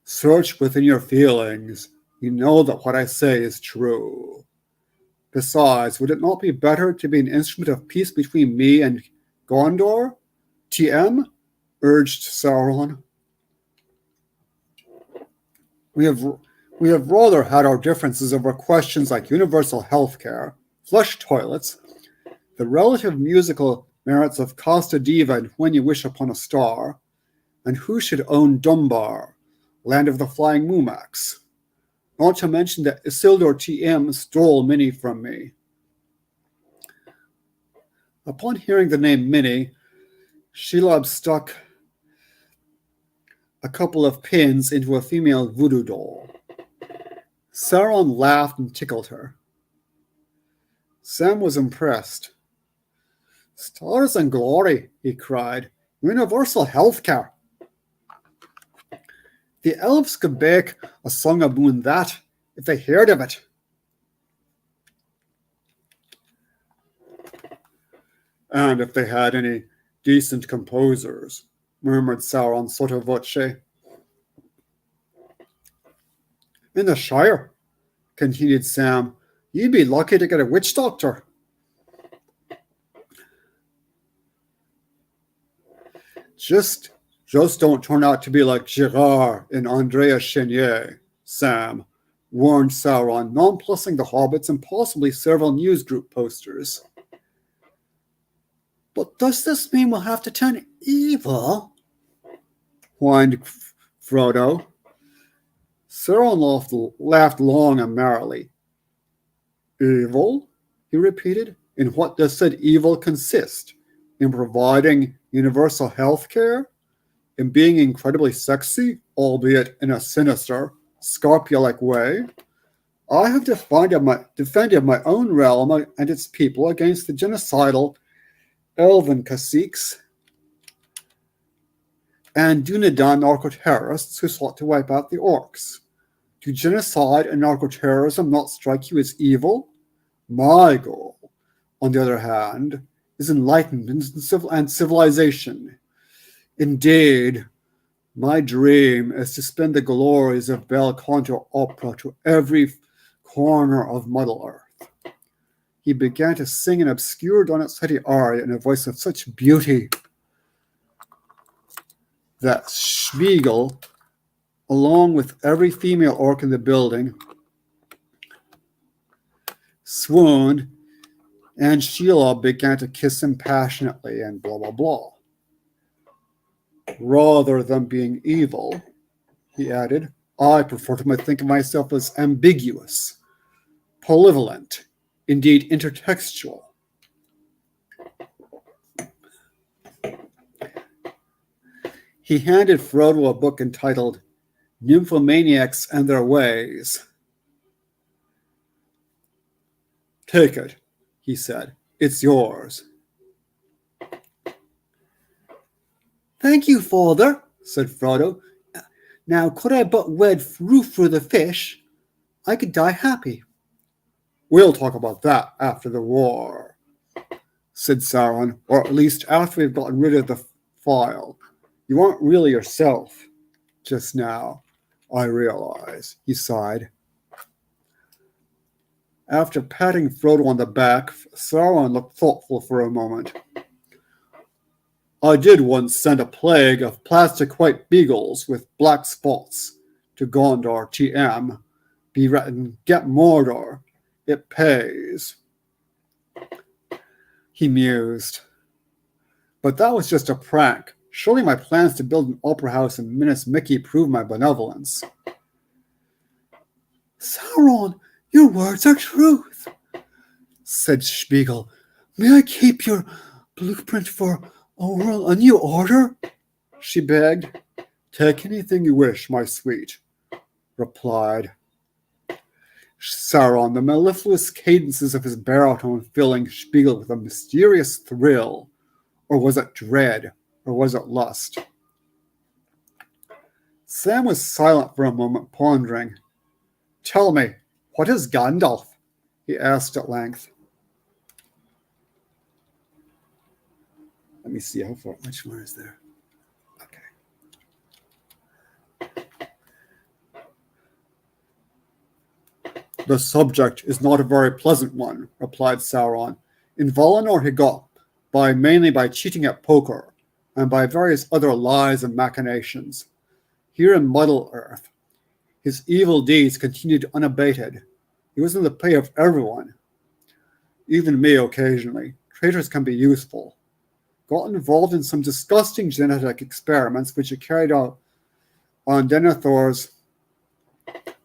Search within your feelings. You know that what I say is true. Besides, would it not be better to be an instrument of peace between me and Gondor? TM? Urged Sauron. We have rather had our differences over questions like universal health care, flush toilets, the relative musical merits of Costa Diva and When You Wish Upon a Star, and who should own Dunbar, land of the flying Mumax. Not to mention that Isildur TM stole Minnie from me. Upon hearing the name Minnie, Shelob stuck a couple of pins into a female voodoo doll. Sauron laughed and tickled her. Sam was impressed. Stars and glory, he cried. Universal health care. The elves could bake a song aboon that if they heard of it. And if they had any decent composers, murmured Sauron sotto voce. In the Shire, continued Sam, you'd be lucky to get a witch doctor. Just don't turn out to be like Gerard and Andrea Chenier, Sam, warned Sauron, nonplussing the hobbits and possibly several newsgroup posters. But does this mean we'll have to turn evil? Whined Frodo. Sauron laughed long and merrily. Evil? He repeated. In what does said evil consist? In providing universal health care? In being incredibly sexy, albeit in a sinister, Scorpio-like way? I have defended my own realm and its people against the genocidal elven caciques and Dunedain narco-terrorists who sought to wipe out the orcs. Do genocide and narco-terrorism not strike you as evil? My goal, on the other hand, is enlightenment and civilization. Indeed, my dream is to spin the glories of bel canto opera to every corner of Middle-earth. He began to sing an obscure Donizetti aria in a voice of such beauty that Schmiegel, along with every female orc in the building, swooned, and Shelob began to kiss him passionately and blah, blah, blah. Rather than being evil, he added, I prefer to think of myself as ambiguous, polyvalent, indeed intertextual. He handed Frodo a book entitled nymphomaniacs and their ways. Take it, he said. It's yours. Thank you, father, said Frodo. Now, could I but wed Ru for the fish, I could die happy. We'll talk about that after the war, said Sauron, or at least after we've gotten rid of the file. You aren't really yourself just now, I realize, he sighed. After patting Frodo on the back, Sauron looked thoughtful for a moment. I did once send a plague of plastic white beagles with black spots to Gondor TM. Be written, get Mordor. It pays. He mused. But that was just a prank. Surely my plans to build an opera house in Minas Mickey prove my benevolence. Sauron, your words are truth, said Spiegel. May I keep your blueprint for a new order? She begged. Take anything you wish, my sweet, replied Sauron, the mellifluous cadences of his baritone filling Spiegel with a mysterious thrill. Or was it dread? Or was it lust? Sam was silent for a moment, pondering. Tell me, what is Gandalf? He asked at length. Let me see how far. Which one is there? Okay. The subject is not a very pleasant one, replied Sauron. In Valinor he got by mainly by cheating at poker, and by various other lies and machinations. Here in Middle-earth, his evil deeds continued unabated. He was in the pay of everyone, even me occasionally. Traitors can be useful. Got involved in some disgusting genetic experiments which he carried out on Denethor's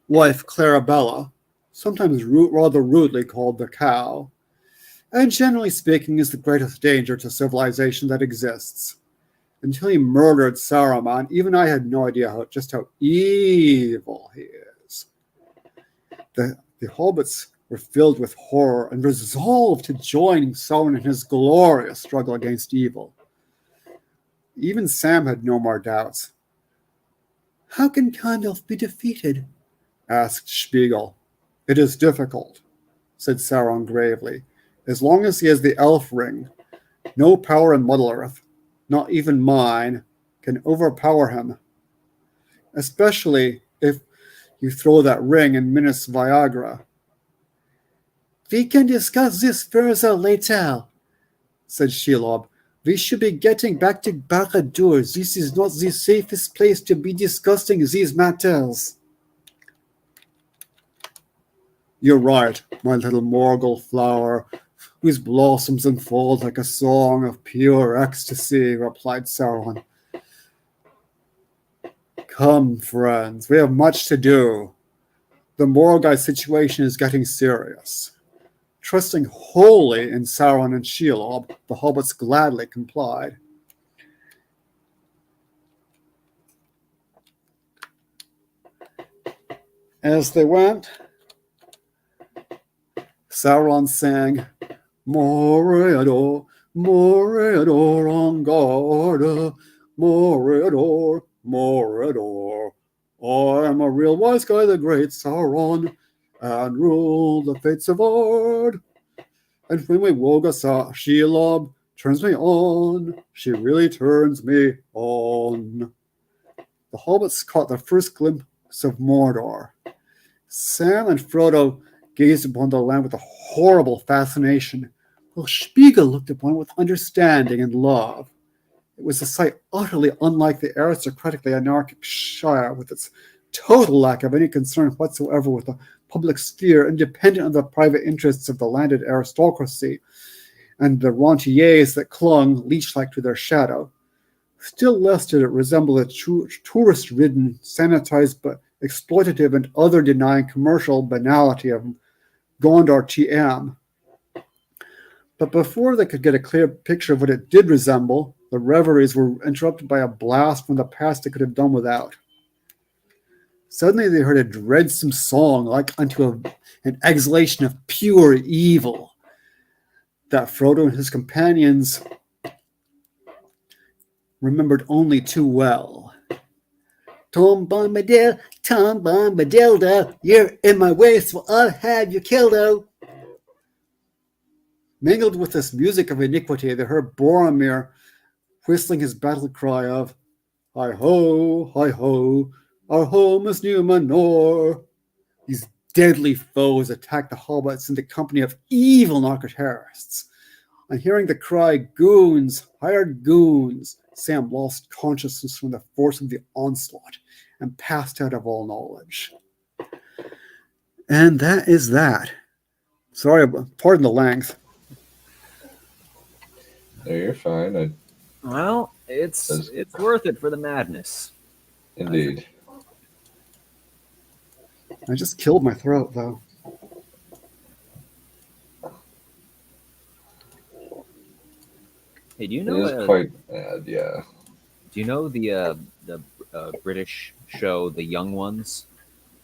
wife Clarabella, sometimes rather rudely called the Cow, and generally speaking is the greatest danger to civilization that exists. Until he murdered Saruman, even I had no idea just how evil he is. The hobbits were filled with horror and resolved to join Sauron in his glorious struggle against evil. Even Sam had no more doubts. How can Gandalf be defeated? Asked Spiegel. It is difficult, said Sauron gravely. As long as he has the elf ring, no power in Middle-earth, not even mine, can overpower him. Especially if you throw that ring in Minas Viagra. We can discuss this further later, said Shelob. We should be getting back to Barad-dûr. This is not the safest place to be discussing these matters. You're right, my little Morgul flower, whose blossoms unfold like a song of pure ecstasy, replied Sauron. Come, friends, we have much to do. The Morgai situation is getting serious. Trusting wholly in Sauron and Shelob, the hobbits gladly complied. As they went, Sauron sang, Morador, Morador on guard, Morador, Morador. I am a real wise guy, the great Sauron, and rule the fates of Ard. And when we woga saw Shelob turns me on, she really turns me on. The hobbits caught their first glimpse of Mordor. Sam and Frodo gazed upon the land with a horrible fascination, while Spiegel looked upon it with understanding and love. It was a sight utterly unlike the aristocratically anarchic Shire, with its total lack of any concern whatsoever with the public sphere, independent of the private interests of the landed aristocracy and the rentiers that clung leech-like to their shadow. Still less did it resemble the tourist-ridden, sanitized but exploitative and other-denying commercial banality of Gondor TM. But before they could get a clear picture of what it did resemble, the reveries were interrupted by a blast from the past they could have done without. Suddenly they heard a dreadsome song like unto an exhalation of pure evil that Frodo and his companions remembered only too well. Tom Bombadil, Tom Bombadildo, you're in my way, so I'll have you killed. Mingled with this music of iniquity, they heard Boromir whistling his battle cry of hi ho, our home is Numenor. These deadly foes attacked the hobbits in the company of evil Narcoterists. On hearing the cry, goons, hired goons, Sam lost consciousness from the force of the onslaught and passed out of all knowledge. And that is that. Sorry, pardon the length. No, you're fine. Well, it's worth it for the madness. Indeed. I just killed my throat, though. Hey, do you It know? is quite bad, yeah. Do you know the British show The Young Ones?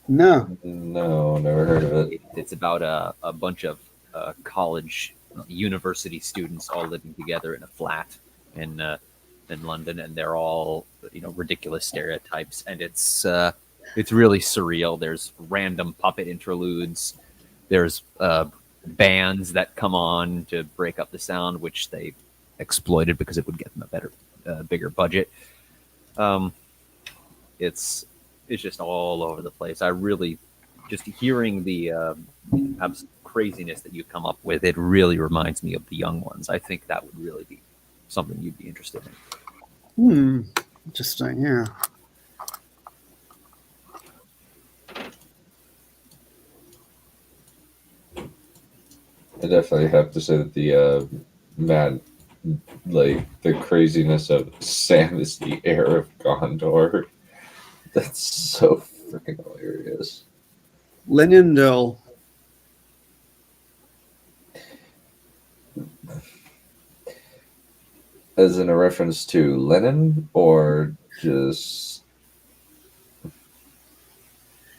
No. No, never heard of it. It's about a bunch of college, university students all living together in a flat in London, and they're all ridiculous stereotypes, and it's really surreal. There's random puppet interludes. There's bands that come on to break up the sound, which they exploited because it would get them a better, bigger budget. It's just all over the place. I really just hearing the craziness that you come up with. It really reminds me of The Young Ones. I think that would really be something you'd be interested in. Interesting. Yeah. I definitely have to say that the the craziness of Sam is the heir of Gondor. That's so freaking hilarious. Lenindel. As in a reference to Lenin, or just...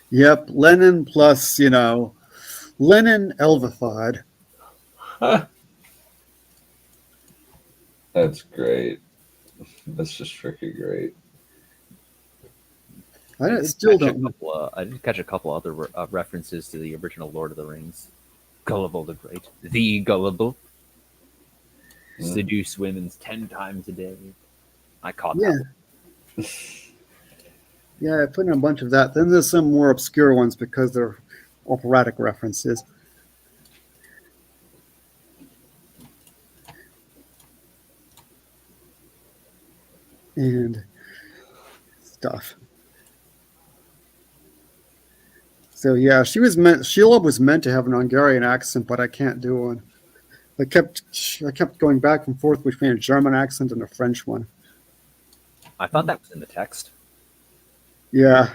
Yep, Lenin plus, Lenin Elvified. That's great. That's just freaking great. I still don't know. I did catch a couple other references to the original Lord of the Rings. Gullible the Great. The Gullible. Seduce women 10 times a day. I caught that. Yeah, I put in a bunch of that. Then there's some more obscure ones because they're operatic references. And stuff. So yeah, Sheila was meant to have an Hungarian accent, but I can't do one. I kept going back and forth between a German accent and a French one. I thought that was in the text. Yeah.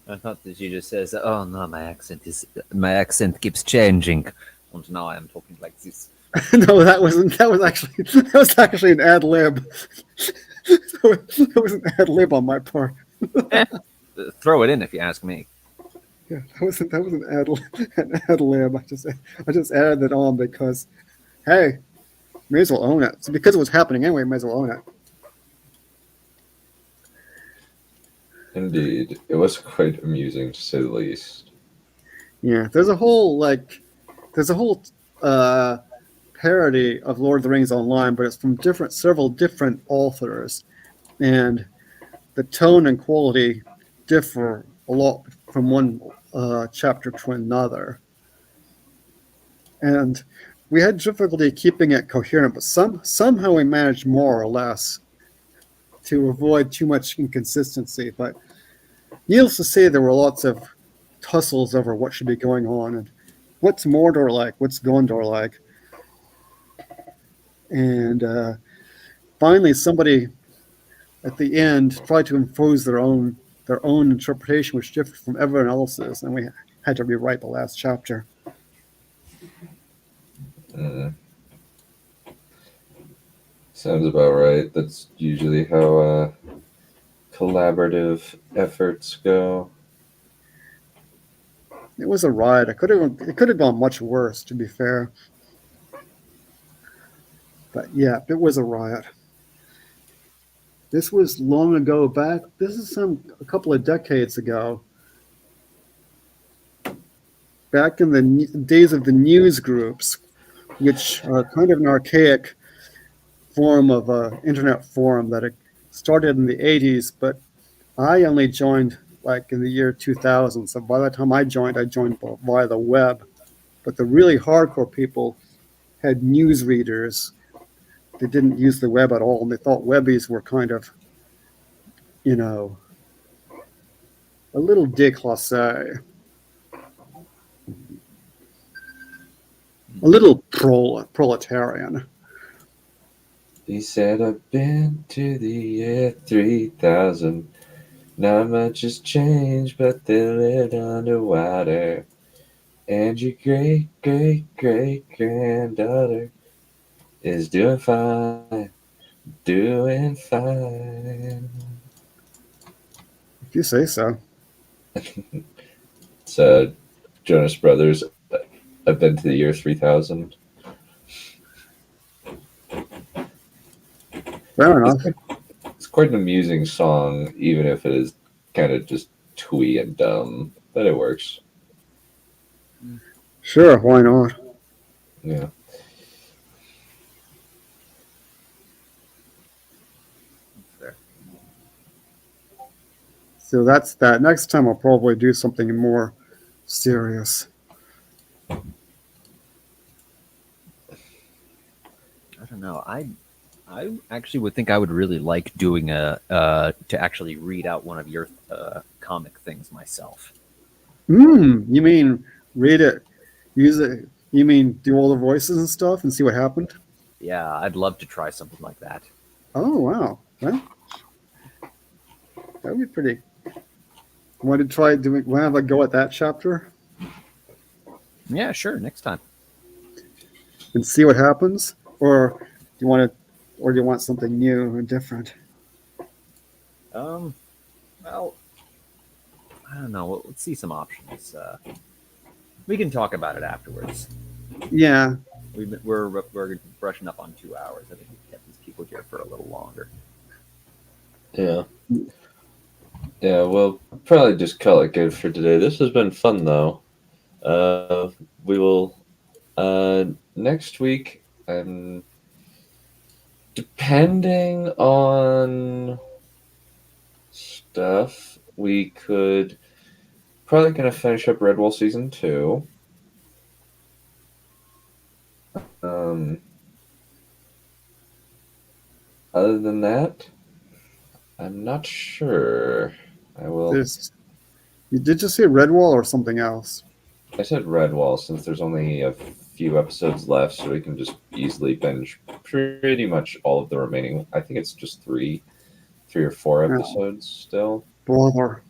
I thought that she just says, "Oh no, my accent keeps changing, and now I am talking like this." No, that was actually an ad lib. That was an ad lib on my part. Throw it in if you ask me. Yeah, that was an ad lib. I just added it on because, hey, may as well own it. So because it was happening anyway, may as well own it. Indeed. It was quite amusing, to say the least. Yeah, there's a whole parody of Lord of the Rings online, but it's from several different authors, and the tone and quality differ a lot from one chapter to another. And we had difficulty keeping it coherent, but somehow we managed more or less to avoid too much inconsistency. But needless to say, there were lots of tussles over what should be going on and what's Mordor like, what's Gondor like. And finally, somebody at the end tried to impose their own interpretation, which differed from everyone else's, and we had to rewrite the last chapter. Sounds about right. That's usually how collaborative efforts go. It was a riot. It could have gone much worse, to be fair. But yeah, it was a riot. This was long ago back. This is a couple of decades ago. Back in the days of the news groups, which are kind of an archaic form of internet forum that it started in the 80s, but I only joined like in the year 2000. So by the time I joined via the web. But the really hardcore people had news readers. They didn't use the web at all, and they thought webbies were kind of, you know, a little déclassé, a little proletarian. He said, I've been to the year 3000. Not much has changed, but they lived underwater. And your great, great, great granddaughter is doing fine. Doing fine. If you say so. It's Jonas Brothers. I've been to the year 3000. Fair enough. It's quite an amusing song, even if it is kind of just twee and dumb, but it works. Sure, why not? Yeah. There. So that's that. Next time I'll probably do something more serious. I don't know. I actually would think I would really like doing to actually read out one of your comic things myself. You mean read it, use it? You mean do all the voices and stuff and see what happened? Yeah, I'd love to try something like that. Oh wow, well, that would be pretty. Want to try doing? Want to have a go at that chapter Yeah, sure. Next time. and see what happens, or do you want to, or do you want something new and different? Well, I don't know. Let's see some options. We can talk about it afterwards. Yeah, We're brushing up on 2 hours. I think we kept these people here for a little longer. Yeah. Yeah, we'll probably just call it good for today. This has been fun, though. We will, next week, depending on stuff, we could probably going to finish up Redwall Season 2. Other than that, I'm not sure. I will. you did just say Redwall or something else? I said Redwall since there's only a few episodes left, so we can just easily binge pretty much all of the remaining. I think it's just three or four episodes still. Bother.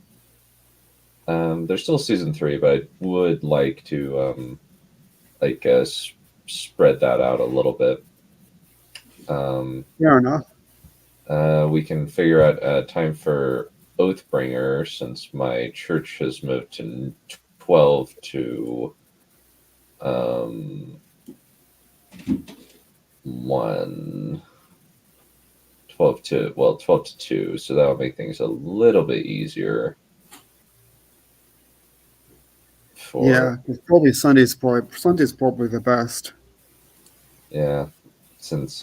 There's still season 3, but I would like to spread that out a little bit. Fair enough. We can figure out a time for Oathbringer since my church has moved to 12 to 1. 12 to 2, so that'll make things a little bit easier. Yeah, it's probably Sunday's probably the best. Yeah, since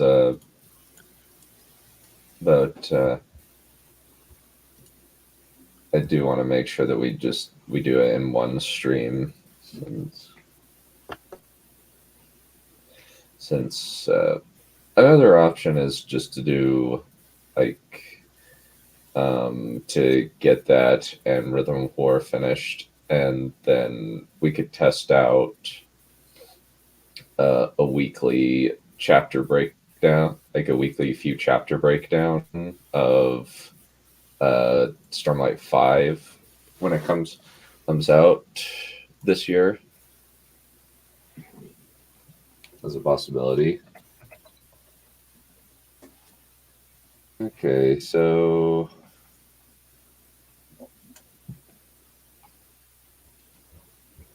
but I do want to make sure that we do it in one stream, since another option is just to do to get that and Rhythm of War finished, and then we could test out a weekly chapter breakdown, like a weekly few chapter breakdown of Stormlight 5 when it comes out this year. As a possibility. Okay, so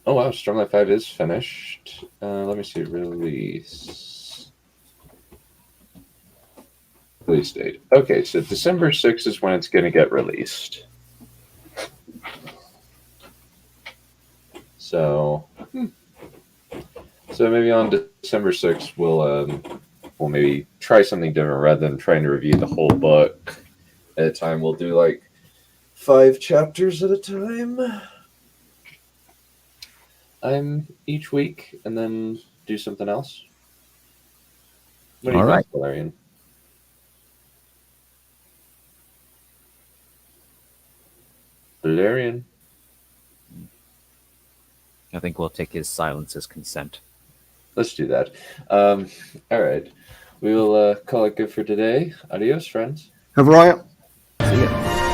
Oh wow, Stormlight 5 is finished. Let me see, release date. Okay, so December 6th is when it's going to get released. So maybe on December 6th we'll maybe try something different rather than trying to review the whole book at a time. We'll do like 5 chapters at a time. Each week, and then do something else. What do you All think, right. Valerian? Valerian. I think we'll take his silence as consent. Let's do that. All right. We will call it good for today. Adios, friends. Have a riot. See ya.